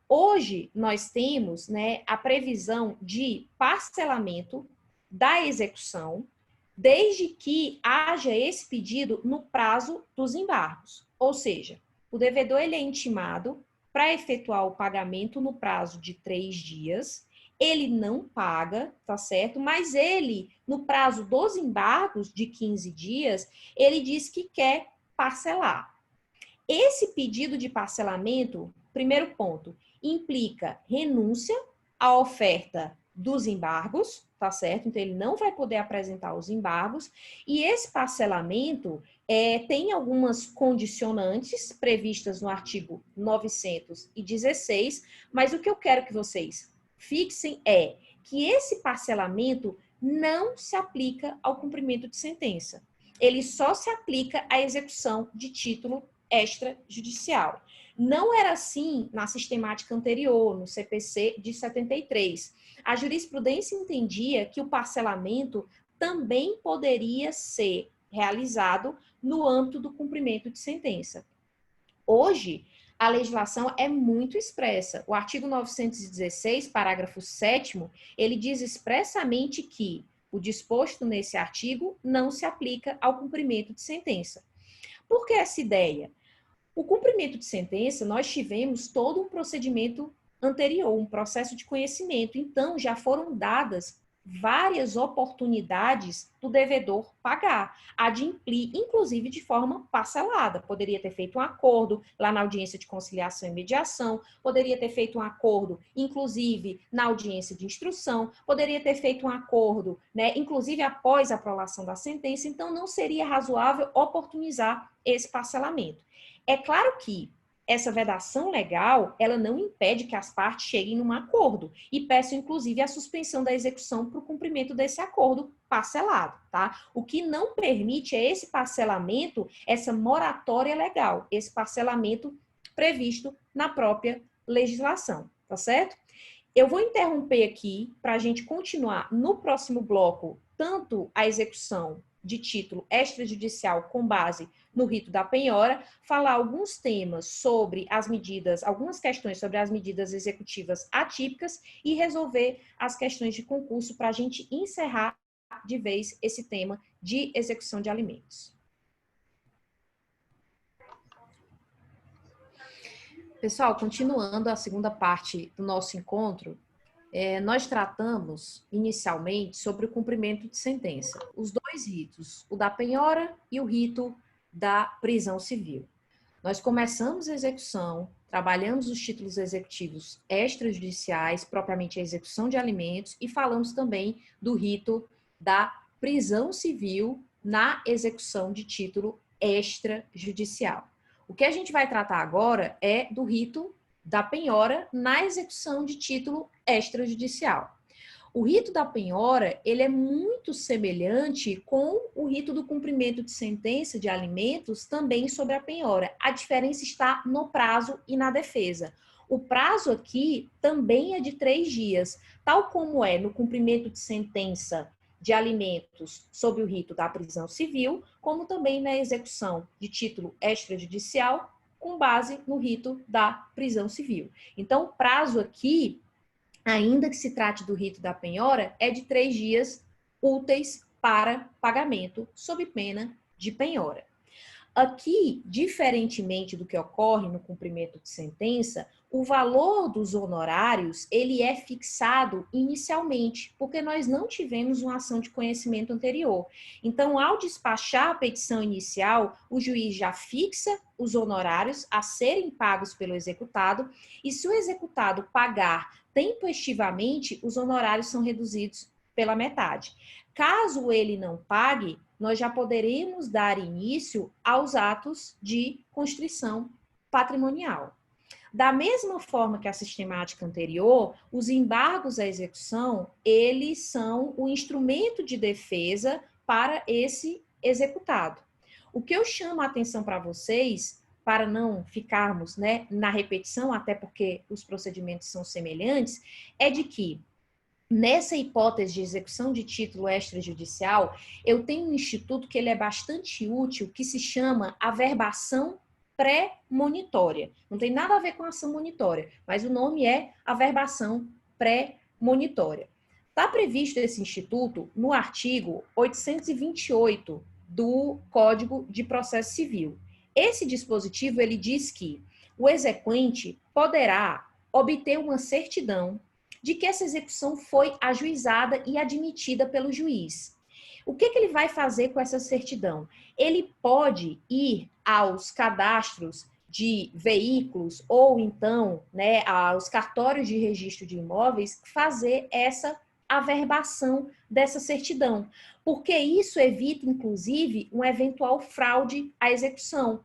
Hoje, nós temos, né, a previsão de parcelamento da execução, desde que haja esse pedido no prazo dos embargos. Ou seja, o devedor ele é intimado para efetuar o pagamento no prazo de 3 dias, ele não paga, tá certo? Mas ele, no prazo dos embargos de 15 dias, ele diz que quer parcelar. Esse pedido de parcelamento, primeiro ponto, implica renúncia à oferta dos embargos, tá certo? Então, ele não vai poder apresentar os embargos, e esse parcelamento tem algumas condicionantes previstas no artigo 916, mas o que eu quero que vocês fixem é que esse parcelamento não se aplica ao cumprimento de sentença. Ele só se aplica à execução de título extrajudicial. Não era assim na sistemática anterior, no CPC de 73. A jurisprudência entendia que o parcelamento também poderia ser realizado no âmbito do cumprimento de sentença. Hoje, a legislação é muito expressa. O artigo 916, parágrafo 7º, ele diz expressamente que o disposto nesse artigo não se aplica ao cumprimento de sentença. Por que essa ideia? O cumprimento de sentença, nós tivemos todo um procedimento anterior, um processo de conhecimento. Então, já foram dadas várias oportunidades do devedor pagar, adimplir, inclusive de forma parcelada. Poderia ter feito um acordo lá na audiência de conciliação e mediação, poderia ter feito um acordo, inclusive na audiência de instrução, poderia ter feito um acordo, né, inclusive após a aprovação da sentença. Então, não seria razoável oportunizar esse parcelamento. É claro que essa vedação legal, ela não impede que as partes cheguem num acordo e peçam, inclusive, a suspensão da execução para o cumprimento desse acordo parcelado, tá? O que não permite é esse parcelamento, essa moratória legal, esse parcelamento previsto na própria legislação, tá certo? Eu vou interromper aqui para a gente continuar no próximo bloco, tanto a execução de título extrajudicial com base no rito da penhora, falar alguns temas sobre as medidas, algumas questões sobre as medidas executivas atípicas e resolver as questões de concurso para a gente encerrar de vez esse tema de execução de alimentos. Pessoal, continuando a segunda parte do nosso encontro, nós tratamos inicialmente sobre o cumprimento de sentença. Os dois ritos, o da penhora e o rito da prisão civil. Nós começamos a execução, trabalhamos os títulos executivos extrajudiciais, propriamente a execução de alimentos, e falamos também do rito da prisão civil na execução de título extrajudicial. O que a gente vai tratar agora é do rito da penhora na execução de título extrajudicial. O rito da penhora, ele é muito semelhante com o rito do cumprimento de sentença de alimentos também sobre a penhora. A diferença está no prazo e na defesa. O prazo aqui também é de 3 dias, tal como é no cumprimento de sentença de alimentos sob o rito da prisão civil, como também na execução de título extrajudicial com base no rito da prisão civil. Então, o prazo aqui, ainda que se trate do rito da penhora, é de 3 dias úteis para pagamento sob pena de penhora. Aqui, diferentemente do que ocorre no cumprimento de sentença, o valor dos honorários, ele é fixado inicialmente, porque nós não tivemos uma ação de conhecimento anterior. Então, ao despachar a petição inicial, o juiz já fixa os honorários a serem pagos pelo executado, e se o executado pagar tempestivamente, os honorários são reduzidos pela metade. Caso ele não pague, nós já poderemos dar início aos atos de constrição patrimonial. Da mesma forma que a sistemática anterior, os embargos à execução, eles são o instrumento de defesa para esse executado. O que eu chamo a atenção para vocês, para não ficarmos, né, na repetição, até porque os procedimentos são semelhantes, é de que nessa hipótese de execução de título extrajudicial, eu tenho um instituto que ele é bastante útil, que se chama averbação pré-monitória. Não tem nada a ver com ação monitória, mas o nome é averbação pré-monitória. Está previsto esse instituto no artigo 828 do Código de Processo Civil. Esse dispositivo, ele diz que o exequente poderá obter uma certidão de que essa execução foi ajuizada e admitida pelo juiz. O que ele vai fazer com essa certidão? Ele pode ir aos cadastros de veículos ou então, né, aos cartórios de registro de imóveis, fazer essa averbação dessa certidão, porque isso evita, inclusive, uma eventual fraude à execução,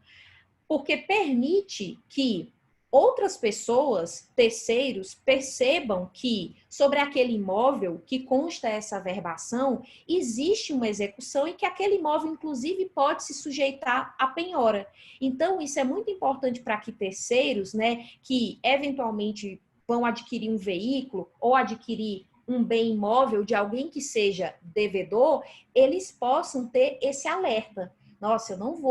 porque permite que outras pessoas, terceiros, percebam que sobre aquele imóvel que consta essa averbação, existe uma execução e que aquele imóvel, inclusive, pode se sujeitar à penhora. Então, isso é muito importante para que terceiros, né, que eventualmente vão adquirir um veículo ou adquirir um bem imóvel de alguém que seja devedor, eles possam ter esse alerta. Nossa, eu não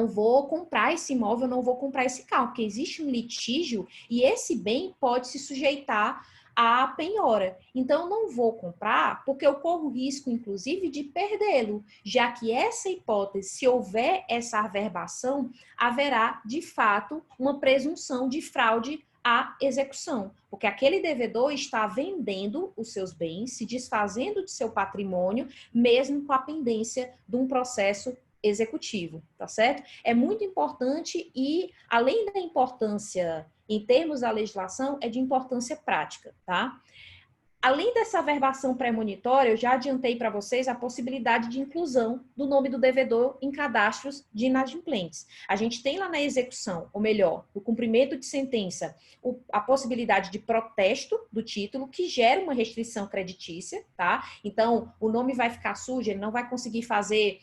vou comprar esse imóvel, não vou comprar esse carro, porque existe um litígio e esse bem pode se sujeitar à penhora. Então, não vou comprar porque eu corro risco, inclusive, de perdê-lo, já que essa hipótese, se houver essa averbação, haverá, de fato, uma presunção de fraude à execução, porque aquele devedor está vendendo os seus bens, se desfazendo de seu patrimônio, mesmo com a pendência de um processo executivo, tá certo? É muito importante e, além da importância em termos da legislação, é de importância prática, tá? Além dessa averbação pré-monitória, eu já adiantei para vocês a possibilidade de inclusão do nome do devedor em cadastros de inadimplentes. A gente tem lá na execução, ou melhor, no cumprimento de sentença, a possibilidade de protesto do título, que gera uma restrição creditícia, tá? Então, o nome vai ficar sujo, ele não vai conseguir fazer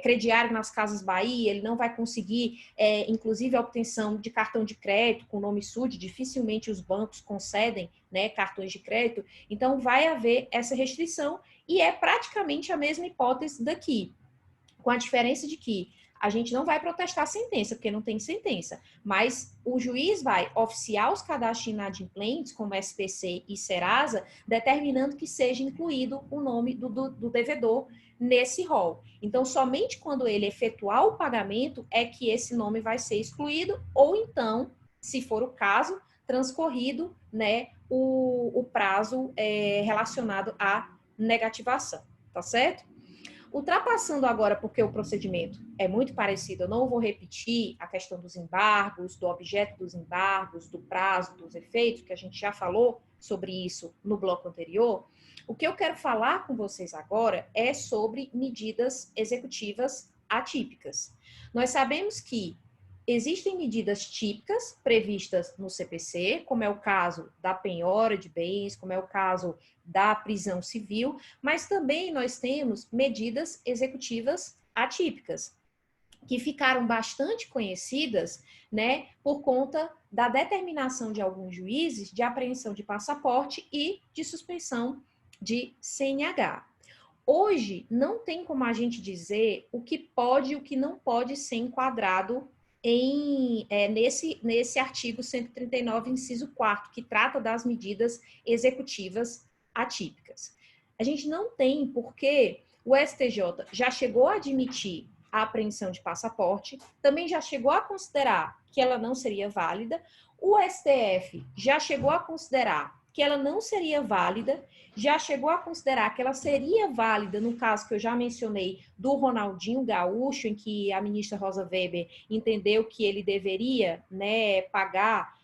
crediário nas Casas Bahia, ele não vai conseguir, inclusive, a obtenção de cartão de crédito com nome sujo, dificilmente os bancos concedem, né, cartões de crédito, então vai haver essa restrição e é praticamente a mesma hipótese daqui, com a diferença de que a gente não vai protestar a sentença, porque não tem sentença, mas o juiz vai oficiar os cadastros inadimplentes, como SPC e Serasa, determinando que seja incluído o nome do devedor nesse rol. Então, somente quando ele efetuar o pagamento é que esse nome vai ser excluído, ou então, se for o caso, transcorrido, né, o prazo relacionado à negativação, tá certo? Ultrapassando agora, porque o procedimento é muito parecido, eu não vou repetir a questão dos embargos, do objeto dos embargos, do prazo, dos efeitos, que a gente já falou sobre isso no bloco anterior. O que eu quero falar com vocês agora é sobre medidas executivas atípicas. Nós sabemos que existem medidas típicas previstas no CPC, como é o caso da penhora de bens, como é o caso da prisão civil, mas também nós temos medidas executivas atípicas, que ficaram bastante conhecidas, né, por conta da determinação de alguns juízes de apreensão de passaporte e de suspensão de CNH. Hoje, não tem como a gente dizer o que pode e o que não pode ser enquadrado nesse artigo 139, inciso 4º, que trata das medidas executivas atípicas. A gente não tem porque o STJ já chegou a admitir a apreensão de passaporte, também já chegou a considerar que ela não seria válida, o STF já chegou a considerar que ela não seria válida, já chegou a considerar que ela seria válida no caso que eu já mencionei do Ronaldinho Gaúcho, em que a ministra Rosa Weber entendeu que ele deveria, né, pagar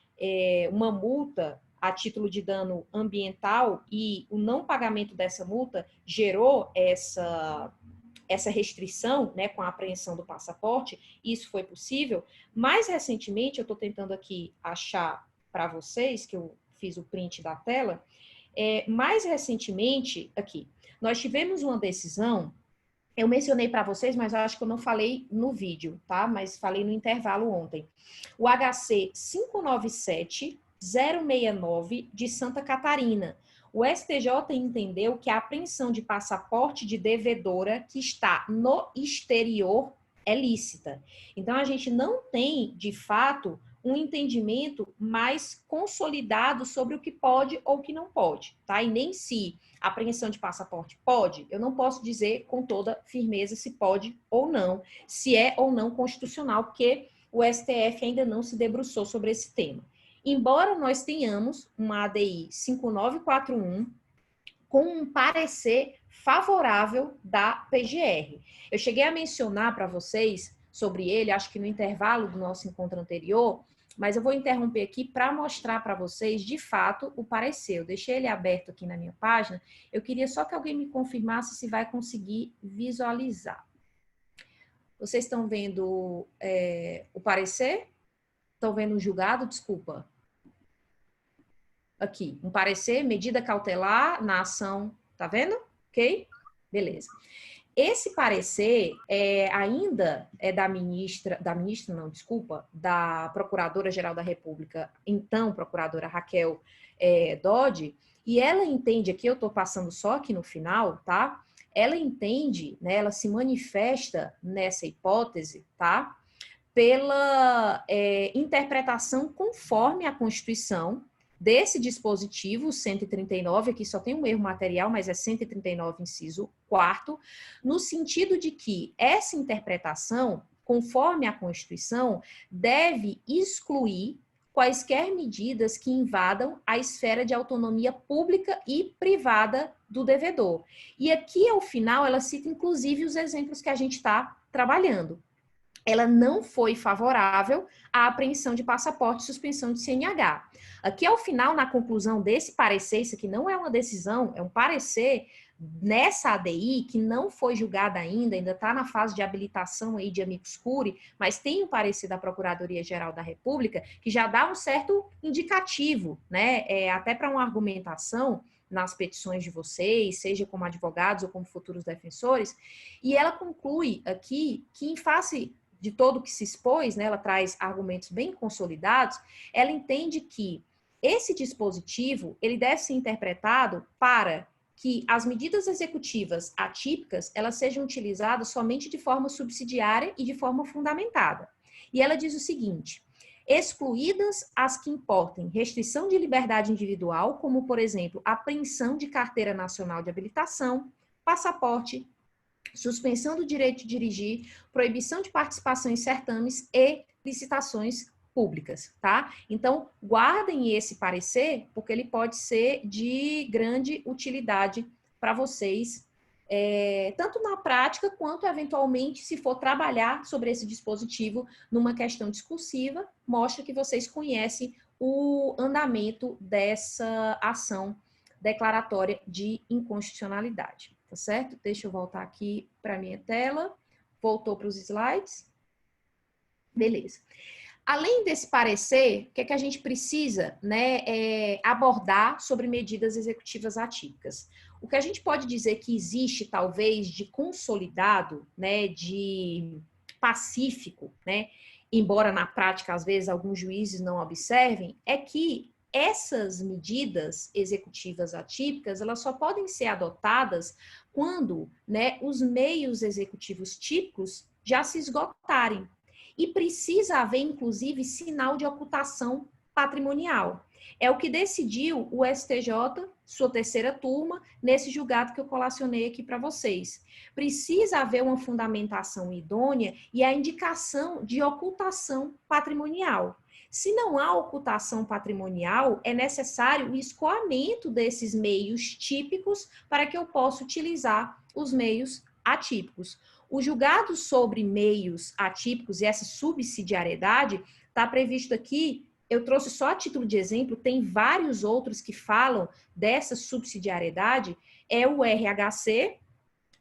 uma multa a título de dano ambiental, e o não pagamento dessa multa gerou essa restrição, né, com a apreensão do passaporte. Isso foi possível. Mais recentemente, eu estou tentando aqui achar para vocês, que eu fiz o print da tela, mais recentemente, aqui, nós tivemos uma decisão, eu mencionei para vocês, mas eu acho que eu não falei no vídeo, tá? Mas falei no intervalo ontem. O HC 597-069 de Santa Catarina. O STJ entendeu que a apreensão de passaporte de devedora que está no exterior é lícita. Então, a gente não tem, de fato, um entendimento mais consolidado sobre o que pode ou o que não pode, tá? E nem se a apreensão de passaporte pode, eu não posso dizer com toda firmeza se pode ou não, se é ou não constitucional, porque o STF ainda não se debruçou sobre esse tema. Embora nós tenhamos uma ADI 5941 com um parecer favorável da PGR. Eu cheguei a mencionar para vocês sobre ele, acho que no intervalo do nosso encontro anterior, mas eu vou interromper aqui para mostrar para vocês, de fato, o parecer. Eu deixei ele aberto aqui na minha página, eu queria só que alguém me confirmasse se vai conseguir visualizar. Vocês estão vendo o parecer? Estão vendo o julgado? Desculpa. Aqui, um parecer, medida cautelar na ação, tá vendo? Ok? Beleza. Esse parecer ainda é da Procuradora-Geral da República, então Procuradora Raquel Dodge, e ela entende, aqui eu estou passando só aqui no final, tá? Ela entende, né, ela se manifesta nessa hipótese, tá? Pela interpretação conforme a Constituição desse dispositivo 139, aqui só tem um erro material, mas é 139, inciso 4º, no sentido de que essa interpretação, conforme a Constituição, deve excluir quaisquer medidas que invadam a esfera de autonomia pública e privada do devedor. E aqui, ao final, ela cita, inclusive, os exemplos que a gente está trabalhando. Ela não foi favorável à apreensão de passaporte e suspensão de CNH. Aqui, ao final, na conclusão desse parecer, isso aqui não é uma decisão, é um parecer nessa ADI, que não foi julgada ainda está na fase de habilitação aí de amicus curiae, mas tem o parecer da Procuradoria-Geral da República, que já dá um certo indicativo, né, até para uma argumentação nas petições de vocês, seja como advogados ou como futuros defensores, e ela conclui aqui que, em face de todo o que se expôs, né, ela traz argumentos bem consolidados, ela entende que esse dispositivo, ele deve ser interpretado para que as medidas executivas atípicas, elas sejam utilizadas somente de forma subsidiária e de forma fundamentada. E ela diz o seguinte: excluídas as que importem restrição de liberdade individual, como, por exemplo, apreensão de carteira nacional de habilitação, passaporte, suspensão do direito de dirigir, proibição de participação em certames e licitações públicas, tá? Então, guardem esse parecer, porque ele pode ser de grande utilidade para vocês, tanto na prática, quanto, eventualmente, se for trabalhar sobre esse dispositivo numa questão discursiva, mostra que vocês conhecem o andamento dessa ação declaratória de inconstitucionalidade. Tá certo? Deixa eu voltar aqui para a minha tela. Voltou para os slides. Beleza. Além desse parecer, o que é que a gente precisa, né, abordar sobre medidas executivas atípicas? O que a gente pode dizer que existe, talvez, de consolidado, né, de pacífico, né, embora na prática, às vezes, alguns juízes não observem, é que essas medidas executivas atípicas, elas só podem ser adotadas quando, né, os meios executivos típicos já se esgotarem. E precisa haver, inclusive, sinal de ocultação patrimonial. É o que decidiu o STJ, sua terceira turma, nesse julgado que eu colacionei aqui para vocês. Precisa haver uma fundamentação idônea e a indicação de ocultação patrimonial. Se não há ocultação patrimonial, é necessário o escoamento desses meios típicos para que eu possa utilizar os meios atípicos. O julgado sobre meios atípicos e essa subsidiariedade está previsto aqui. Eu trouxe só a título de exemplo, tem vários outros que falam dessa subsidiariedade, é o RHC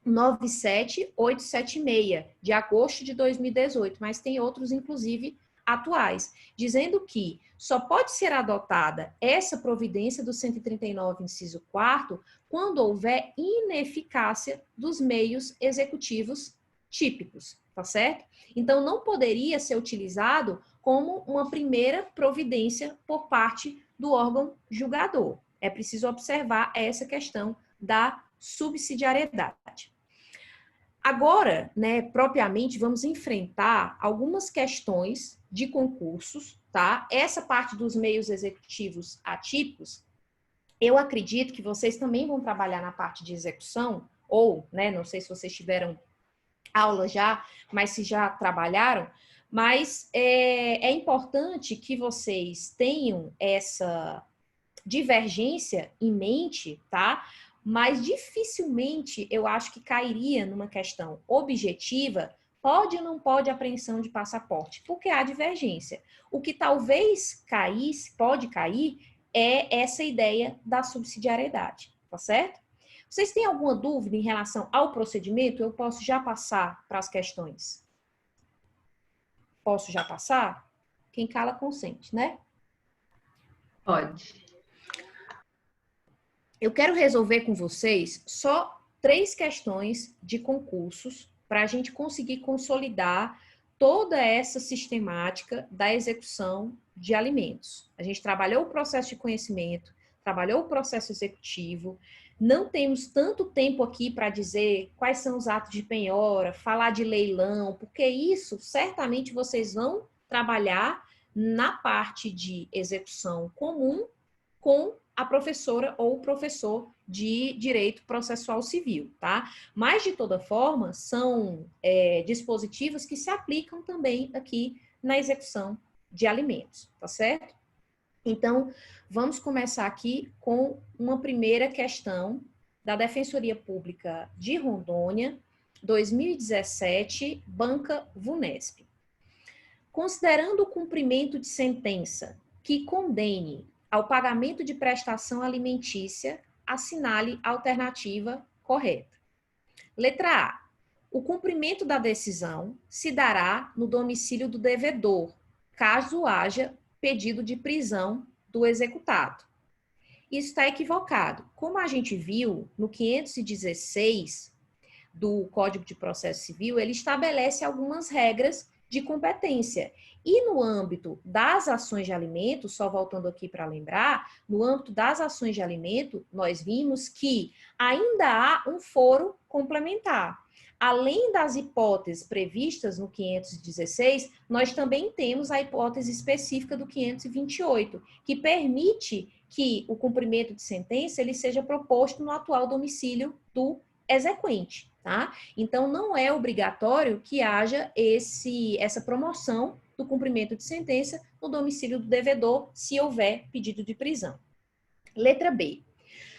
97876, de agosto de 2018, mas tem outros, inclusive, atuais, dizendo que só pode ser adotada essa providência do 139, inciso 4º, quando houver ineficácia dos meios executivos típicos, tá certo? Então, não poderia ser utilizado como uma primeira providência por parte do órgão julgador. É preciso observar essa questão da subsidiariedade. Agora, né, propriamente, vamos enfrentar algumas questões de concursos, tá? Essa parte dos meios executivos atípicos, eu acredito que vocês também vão trabalhar na parte de execução, ou, né, não sei se vocês tiveram aula já, mas se já trabalharam, mas é importante que vocês tenham essa divergência em mente, tá? Mas dificilmente eu acho que cairia numa questão objetiva, pode ou não pode apreensão de passaporte, porque há divergência. O que talvez caísse, pode cair, é essa ideia da subsidiariedade, tá certo? Vocês têm alguma dúvida em relação ao procedimento? Eu posso já passar para as questões. Posso já passar? Quem cala consente, né? Pode. Eu quero resolver com vocês só 3 questões de concursos para a gente conseguir consolidar toda essa sistemática da execução de alimentos. A gente trabalhou o processo de conhecimento, trabalhou o processo executivo, não temos tanto tempo aqui para dizer quais são os atos de penhora, falar de leilão, porque isso certamente vocês vão trabalhar na parte de execução comum com a professora ou o professor de Direito Processual Civil, tá? Mas, de toda forma, são dispositivos que se aplicam também aqui na execução de alimentos, tá certo? Então, vamos começar aqui com uma primeira questão da Defensoria Pública de Rondônia, 2017, Banca VUNESP. Considerando o cumprimento de sentença que condene ao pagamento de prestação alimentícia, assinale a alternativa correta. Letra A. O cumprimento da decisão se dará no domicílio do devedor, caso haja pedido de prisão do executado. Isso está equivocado. Como a gente viu no 516 do Código de Processo Civil, ele estabelece algumas regras de competência. E no âmbito das ações de alimento, só voltando aqui para lembrar, no âmbito das ações de alimento, nós vimos que ainda há um foro complementar. Além das hipóteses previstas no 516, nós também temos a hipótese específica do 528, que permite que o cumprimento de sentença ele seja proposto no atual domicílio do exequente, tá? Então, não é obrigatório que haja essa promoção do cumprimento de sentença no domicílio do devedor, se houver pedido de prisão. Letra B.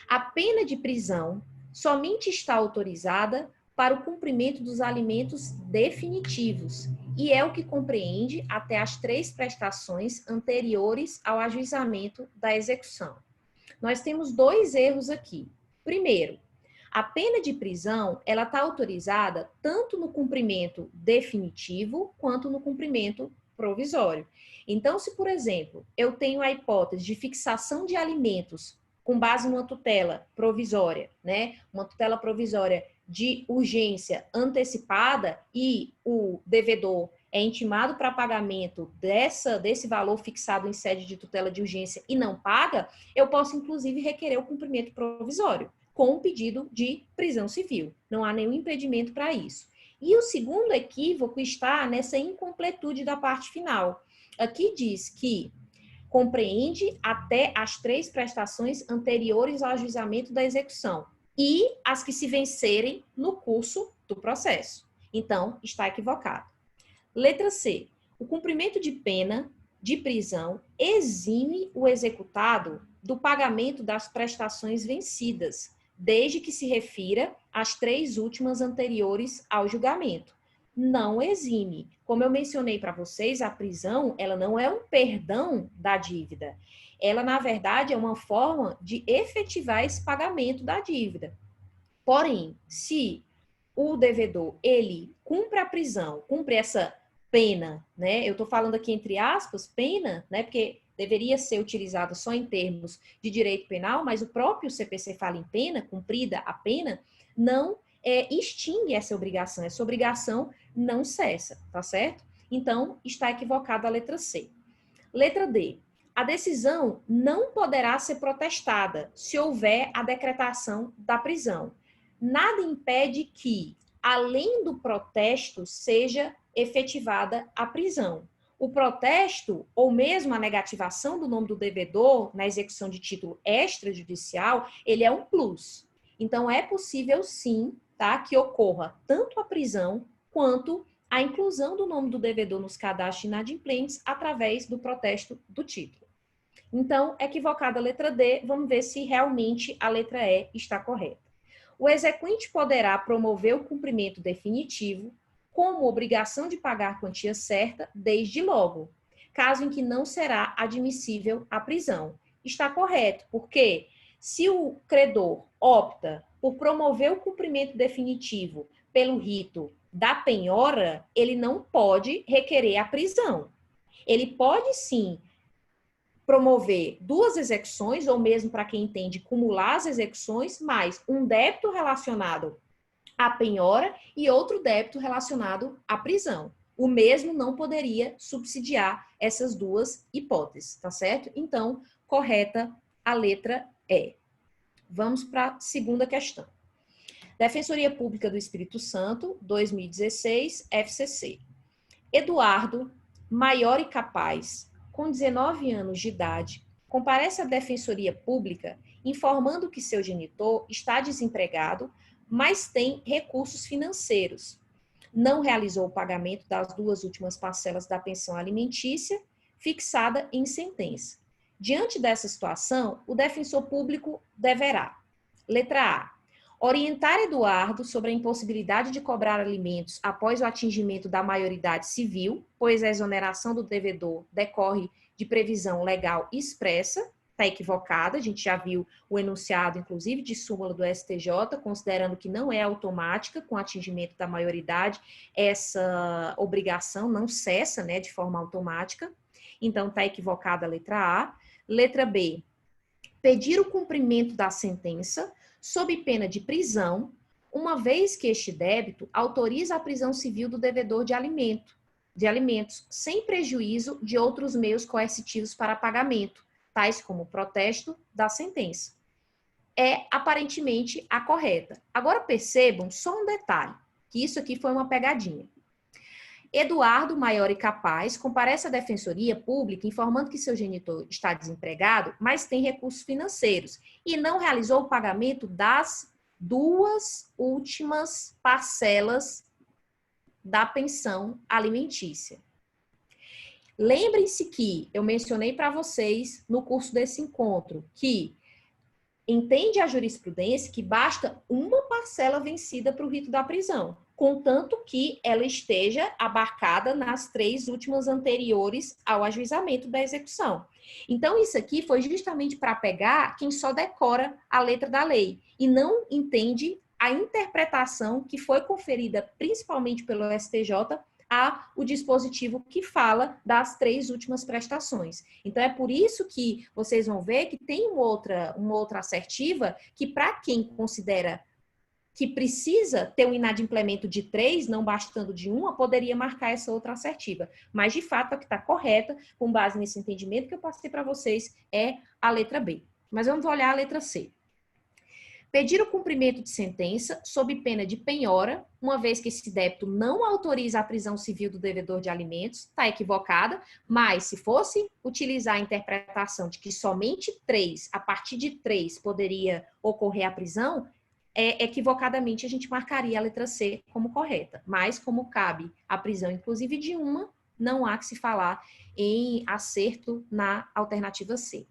A pena de prisão somente está autorizada para o cumprimento dos alimentos definitivos e é o que compreende até as 3 prestações anteriores ao ajuizamento da execução. Nós temos 2 erros aqui. Primeiro, a pena de prisão, ela está autorizada tanto no cumprimento definitivo quanto no cumprimento provisório. Então, se, por exemplo, eu tenho a hipótese de fixação de alimentos com base numa tutela provisória, né? Uma tutela provisória de urgência antecipada e o devedor é intimado para pagamento desse valor fixado em sede de tutela de urgência e não paga, eu posso, inclusive, requerer o cumprimento provisório com um pedido de prisão civil. Não há nenhum impedimento para isso. E o segundo equívoco está nessa incompletude da parte final. Aqui diz que compreende até as 3 prestações anteriores ao ajuizamento da execução e as que se vencerem no curso do processo. Então, está equivocado. Letra C. O cumprimento de pena de prisão exime o executado do pagamento das prestações vencidas, desde que se refira às 3 últimas anteriores ao julgamento. Não exime. Como eu mencionei para vocês, a prisão, ela não é um perdão da dívida. Ela, na verdade, é uma forma de efetivar esse pagamento da dívida. Porém, se o devedor, ele cumpre a prisão, cumpre essa pena, né? Eu estou falando aqui entre aspas, pena, né? Porque deveria ser utilizado só em termos de direito penal, mas o próprio CPC fala em pena, cumprida a pena, não extingue essa obrigação não cessa, tá certo? Então, está equivocada a letra C. Letra D. A decisão não poderá ser protestada se houver a decretação da prisão. Nada impede que, além do protesto, seja efetivada a prisão. O protesto, ou mesmo a negativação do nome do devedor na execução de título extrajudicial, ele é um plus. Então, é possível, sim, tá, que ocorra tanto a prisão quanto a inclusão do nome do devedor nos cadastros inadimplentes através do protesto do título. Então, equivocada a letra D, vamos ver se realmente a letra E está correta. O exequente poderá promover o cumprimento definitivo como obrigação de pagar quantia certa desde logo, caso em que não será admissível a prisão. Está correto, porque se o credor opta por promover o cumprimento definitivo pelo rito da penhora, ele não pode requerer a prisão. Ele pode sim promover 2 execuções, ou mesmo para quem entende, cumular as execuções, mais um débito relacionado à penhora e outro débito relacionado à prisão. O mesmo não poderia subsidiar essas 2 hipóteses, tá certo? Então, correta a letra E. Vamos para a segunda questão. Defensoria Pública do Espírito Santo, 2016, FCC. Eduardo, maior e capaz, com 19 anos de idade, comparece à Defensoria Pública informando que seu genitor está desempregado, mas tem recursos financeiros. Não realizou o pagamento das 2 últimas parcelas da pensão alimentícia, fixada em sentença. Diante dessa situação, o defensor público deverá: letra A, orientar Eduardo sobre a impossibilidade de cobrar alimentos após o atingimento da maioridade civil, pois a exoneração do devedor decorre de previsão legal expressa, está equivocada, a gente já viu o enunciado, inclusive, de súmula do STJ, considerando que não é automática, com o atingimento da maioridade, essa obrigação não cessa, né, de forma automática. Então, está equivocada a letra A. Letra B, pedir o cumprimento da sentença sob pena de prisão, uma vez que este débito autoriza a prisão civil do devedor de alimentos, sem prejuízo de outros meios coercitivos para pagamento, tais como o protesto da sentença. É aparentemente a correta. Agora percebam só um detalhe, que isso aqui foi uma pegadinha. Eduardo, maior e capaz, comparece à Defensoria Pública informando que seu genitor está desempregado, mas tem recursos financeiros e não realizou o pagamento das 2 últimas parcelas da pensão alimentícia. Lembrem-se que eu mencionei para vocês no curso desse encontro que entende a jurisprudência que basta uma parcela vencida para o rito da prisão, contanto que ela esteja abarcada nas 3 últimas anteriores ao ajuizamento da execução. Então, isso aqui foi justamente para pegar quem só decora a letra da lei e não entende a interpretação que foi conferida principalmente pelo STJ há o dispositivo que fala das 3 últimas prestações. Então, é por isso que vocês vão ver que tem uma outra assertiva que, para quem considera que precisa ter um inadimplemento de 3, não bastando de 1, poderia marcar essa outra assertiva. Mas, de fato, a que está correta, com base nesse entendimento que eu passei para vocês, é a letra B. Mas vamos olhar a letra C. Pedir o cumprimento de sentença sob pena de penhora, uma vez que esse débito não autoriza a prisão civil do devedor de alimentos, está equivocada, mas se fosse utilizar a interpretação de que somente 3, a partir de 3, poderia ocorrer a prisão, equivocadamente a gente marcaria a letra C como correta. Mas como cabe a prisão inclusive de uma, não há que se falar em acerto na alternativa C.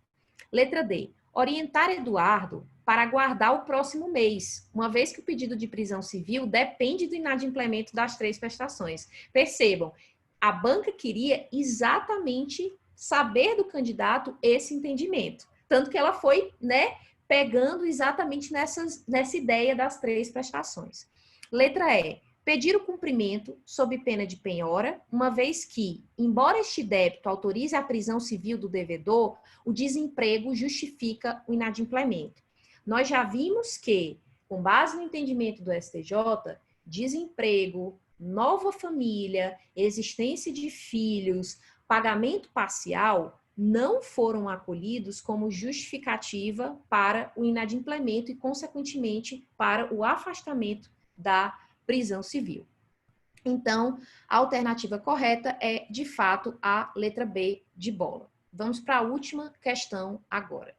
Letra D. Orientar Eduardo para aguardar o próximo mês, uma vez que o pedido de prisão civil depende do inadimplemento das 3 prestações. Percebam, a banca queria exatamente saber do candidato esse entendimento. Tanto que ela foi, pegando exatamente nessa ideia das 3 prestações. Letra E. Pedir o cumprimento sob pena de penhora, uma vez que, embora este débito autorize a prisão civil do devedor, o desemprego justifica o inadimplemento. Nós já vimos que, com base no entendimento do STJ, desemprego, nova família, existência de filhos, pagamento parcial não foram acolhidos como justificativa para o inadimplemento e, consequentemente, para o afastamento da prisão civil. Então, a alternativa correta é, de fato, a letra B de bola. Vamos para a última questão agora.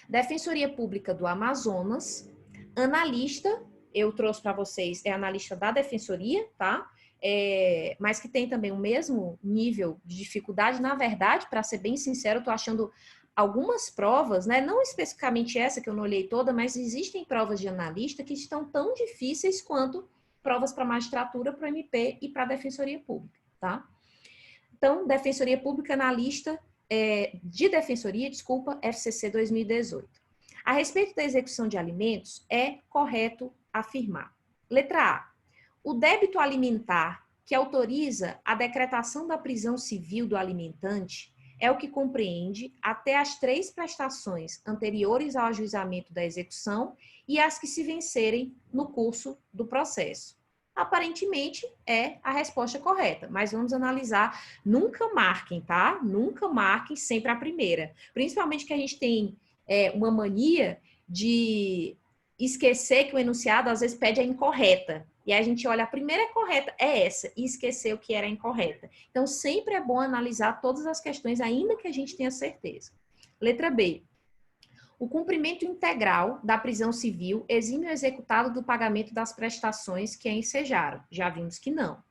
Defensoria Pública do Amazonas, analista, eu trouxe para vocês, é analista da Defensoria, tá? Mas que tem também o mesmo nível de dificuldade. Na verdade, para ser bem sincero, eu estou achando algumas provas, não especificamente essa que eu não olhei toda, mas existem provas de analista que estão tão difíceis quanto provas para magistratura, para o MP e para a Defensoria Pública, tá? Então, Defensoria Pública, analista FCC 2018. A respeito da execução de alimentos, é correto afirmar. Letra A. O débito alimentar que autoriza a decretação da prisão civil do alimentante é o que compreende até as 3 prestações anteriores ao ajuizamento da execução e as que se vencerem no curso do processo. Aparentemente, é a resposta correta, mas vamos analisar. Nunca marquem, tá? Nunca marquem sempre a primeira. Principalmente que a gente tem uma mania de esquecer que o enunciado às vezes pede a incorreta. E a gente olha, a primeira é correta, é essa, e esqueceu que era incorreta. Então, sempre é bom analisar todas as questões, ainda que a gente tenha certeza. Letra B. O cumprimento integral da prisão civil exime o executado do pagamento das prestações que a ensejaram. Já vimos que não.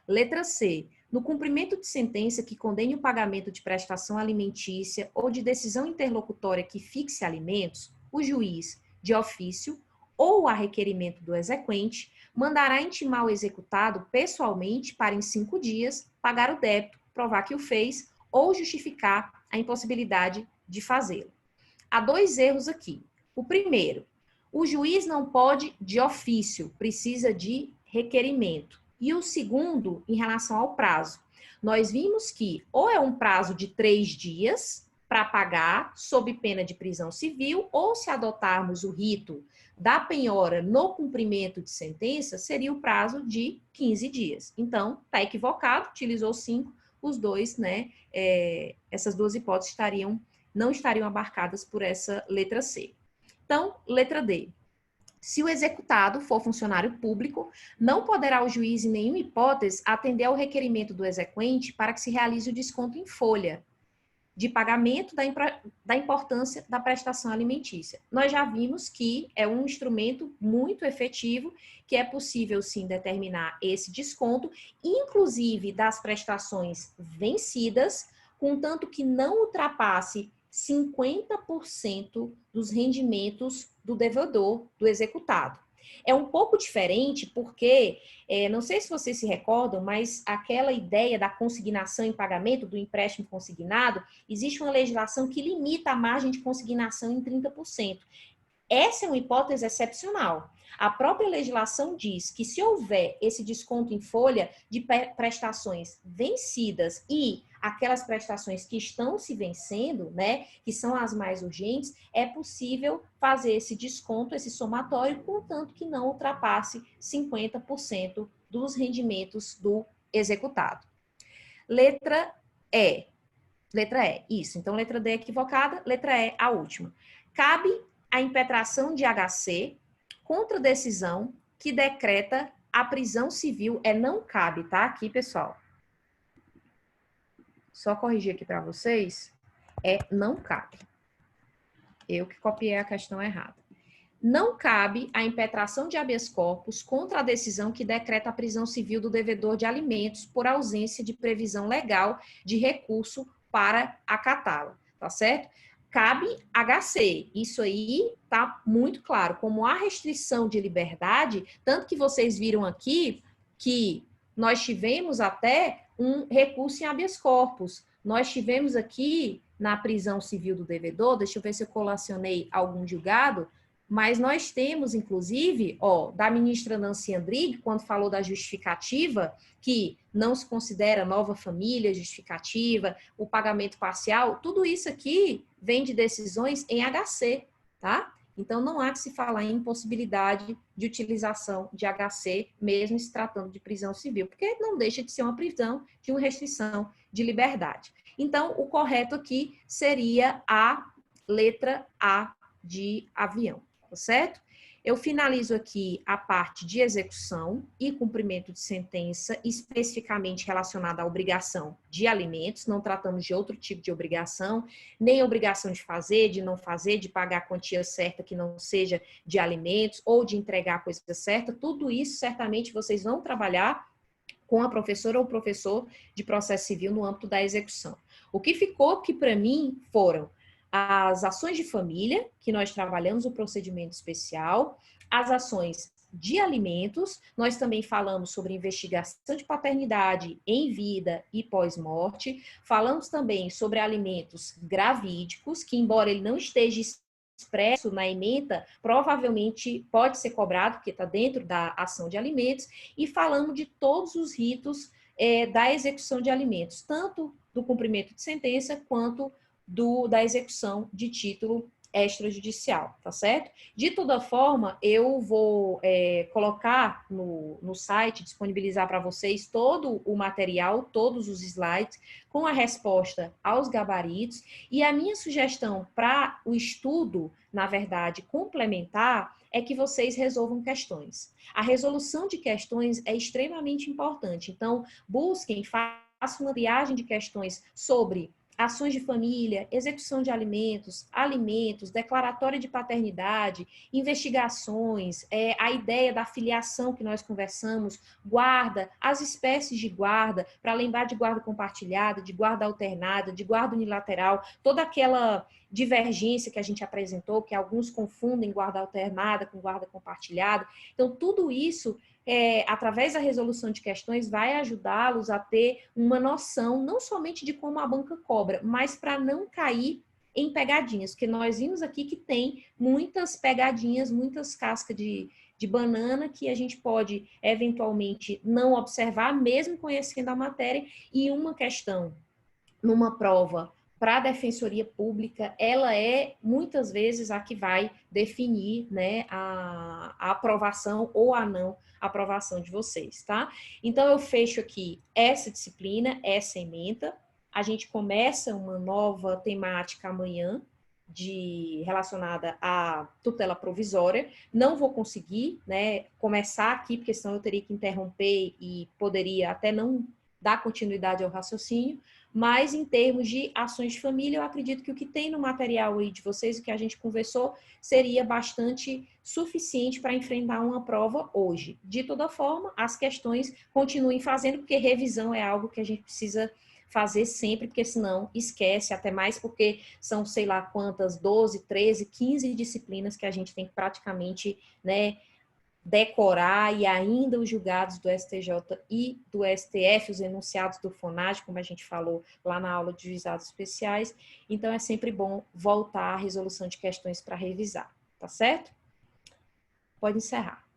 Letra C. No cumprimento de sentença que condene o pagamento de prestação alimentícia ou de decisão interlocutória que fixe alimentos, o juiz, de ofício ou a requerimento do exequente, mandará intimar o executado pessoalmente para, em 5 dias, pagar o débito, provar que o fez ou justificar a impossibilidade de fazê-lo. Há 2 erros aqui. O primeiro, o juiz não pode de ofício, precisa de requerimento. E o segundo, em relação ao prazo. Nós vimos que ou é um prazo de 3 dias para pagar sob pena de prisão civil, ou se adotarmos o rito da penhora no cumprimento de sentença, seria o prazo de 15 dias. Então, está equivocado, utilizou 5, os dois, essas 2 hipóteses não estariam abarcadas por essa letra C. Então, letra D. Se o executado for funcionário público, não poderá o juiz, em nenhuma hipótese, atender ao requerimento do exequente para que se realize o desconto em folha de pagamento da importância da prestação alimentícia. Nós já vimos que é um instrumento muito efetivo, que é possível, sim, determinar esse desconto, inclusive das prestações vencidas, contanto que não ultrapasse 50% dos rendimentos do devedor, do executado. É um pouco diferente porque, não sei se vocês se recordam, mas aquela ideia da consignação em pagamento, do empréstimo consignado, existe uma legislação que limita a margem de consignação em 30%. essa é uma hipótese excepcional. A própria legislação diz que se houver esse desconto em folha de prestações vencidas e aquelas prestações que estão se vencendo, né, que são as mais urgentes, é possível fazer esse desconto, esse somatório, contanto que não ultrapasse 50% dos rendimentos do executado. Letra E. Letra E, isso. Então, letra D é equivocada, letra E, a última. Cabe a impetração de HC contra decisão que decreta a prisão civil. Não cabe, tá? Aqui, pessoal. Só corrigir aqui para vocês. Não cabe. Eu que copiei a questão errada. Não cabe a impetração de habeas corpus contra a decisão que decreta a prisão civil do devedor de alimentos por ausência de previsão legal de recurso para acatá-la, tá certo? Cabe HC. Isso aí tá muito claro. Como há restrição de liberdade, tanto que vocês viram aqui que nós tivemos até um recurso em habeas corpus. Nós tivemos aqui na prisão civil do devedor, deixa eu ver se eu colacionei algum julgado, mas nós temos, inclusive, da ministra Nancy Andrighi, quando falou da justificativa, que não se considera nova família justificativa, o pagamento parcial, tudo isso aqui vem de decisões em HC, tá? Então, não há que se falar em impossibilidade de utilização de HC, mesmo se tratando de prisão civil, porque não deixa de ser uma prisão de uma restrição de liberdade. Então, o correto aqui seria a letra A de avião. Tá certo? Eu finalizo aqui a parte de execução e cumprimento de sentença, especificamente relacionada à obrigação de alimentos. Não tratamos de outro tipo de obrigação, nem obrigação de fazer, de não fazer, de pagar a quantia certa que não seja de alimentos ou de entregar a coisa certa. Tudo isso, certamente, vocês vão trabalhar com a professora ou professor de processo civil no âmbito da execução. O que ficou que, para mim, foram as ações de família, que nós trabalhamos o procedimento especial, as ações de alimentos, nós também falamos sobre investigação de paternidade em vida e pós-morte, falamos também sobre alimentos gravídicos, que embora ele não esteja expresso na ementa, provavelmente pode ser cobrado, porque está dentro da ação de alimentos, e falamos de todos os ritos da execução de alimentos, tanto do cumprimento de sentença, quanto da execução de título extrajudicial, tá certo? De toda forma, eu vou colocar no site, disponibilizar para vocês todo o material, todos os slides, com a resposta aos gabaritos, e a minha sugestão para o estudo, na verdade, complementar, é que vocês resolvam questões. A resolução de questões é extremamente importante, então, busquem, façam uma triagem de questões sobre ações de família, execução de alimentos, declaratória de paternidade, investigações, a ideia da filiação que nós conversamos, guarda, as espécies de guarda, para lembrar de guarda compartilhada, de guarda alternada, de guarda unilateral, toda aquela divergência que a gente apresentou, que alguns confundem guarda alternada com guarda compartilhada. Então, tudo isso através da resolução de questões, vai ajudá-los a ter uma noção, não somente de como a banca cobra, mas para não cair em pegadinhas, porque nós vimos aqui que tem muitas pegadinhas, muitas cascas de banana que a gente pode, eventualmente, não observar, mesmo conhecendo a matéria, e uma questão numa prova para a Defensoria Pública, ela é, muitas vezes, a que vai definir, né, a aprovação ou a não aprovação de vocês, tá? Então, eu fecho aqui essa disciplina, essa ementa. A gente começa uma nova temática amanhã, relacionada à tutela provisória. Não vou conseguir, né, começar aqui, porque senão eu teria que interromper e poderia até não dar continuidade ao raciocínio, mas em termos de ações de família, eu acredito que o que tem no material aí de vocês, o que a gente conversou, seria bastante suficiente para enfrentar uma prova hoje. De toda forma, as questões continuem fazendo, porque revisão é algo que a gente precisa fazer sempre, porque senão esquece, até mais porque são sei lá quantas, 12, 13, 15 disciplinas que a gente tem que praticamente, né, decorar, e ainda os julgados do STJ e do STF, os enunciados do FONAGE, como a gente falou lá na aula de juizados especiais. Então, é sempre bom voltar à resolução de questões para revisar. tá certo? Pode encerrar.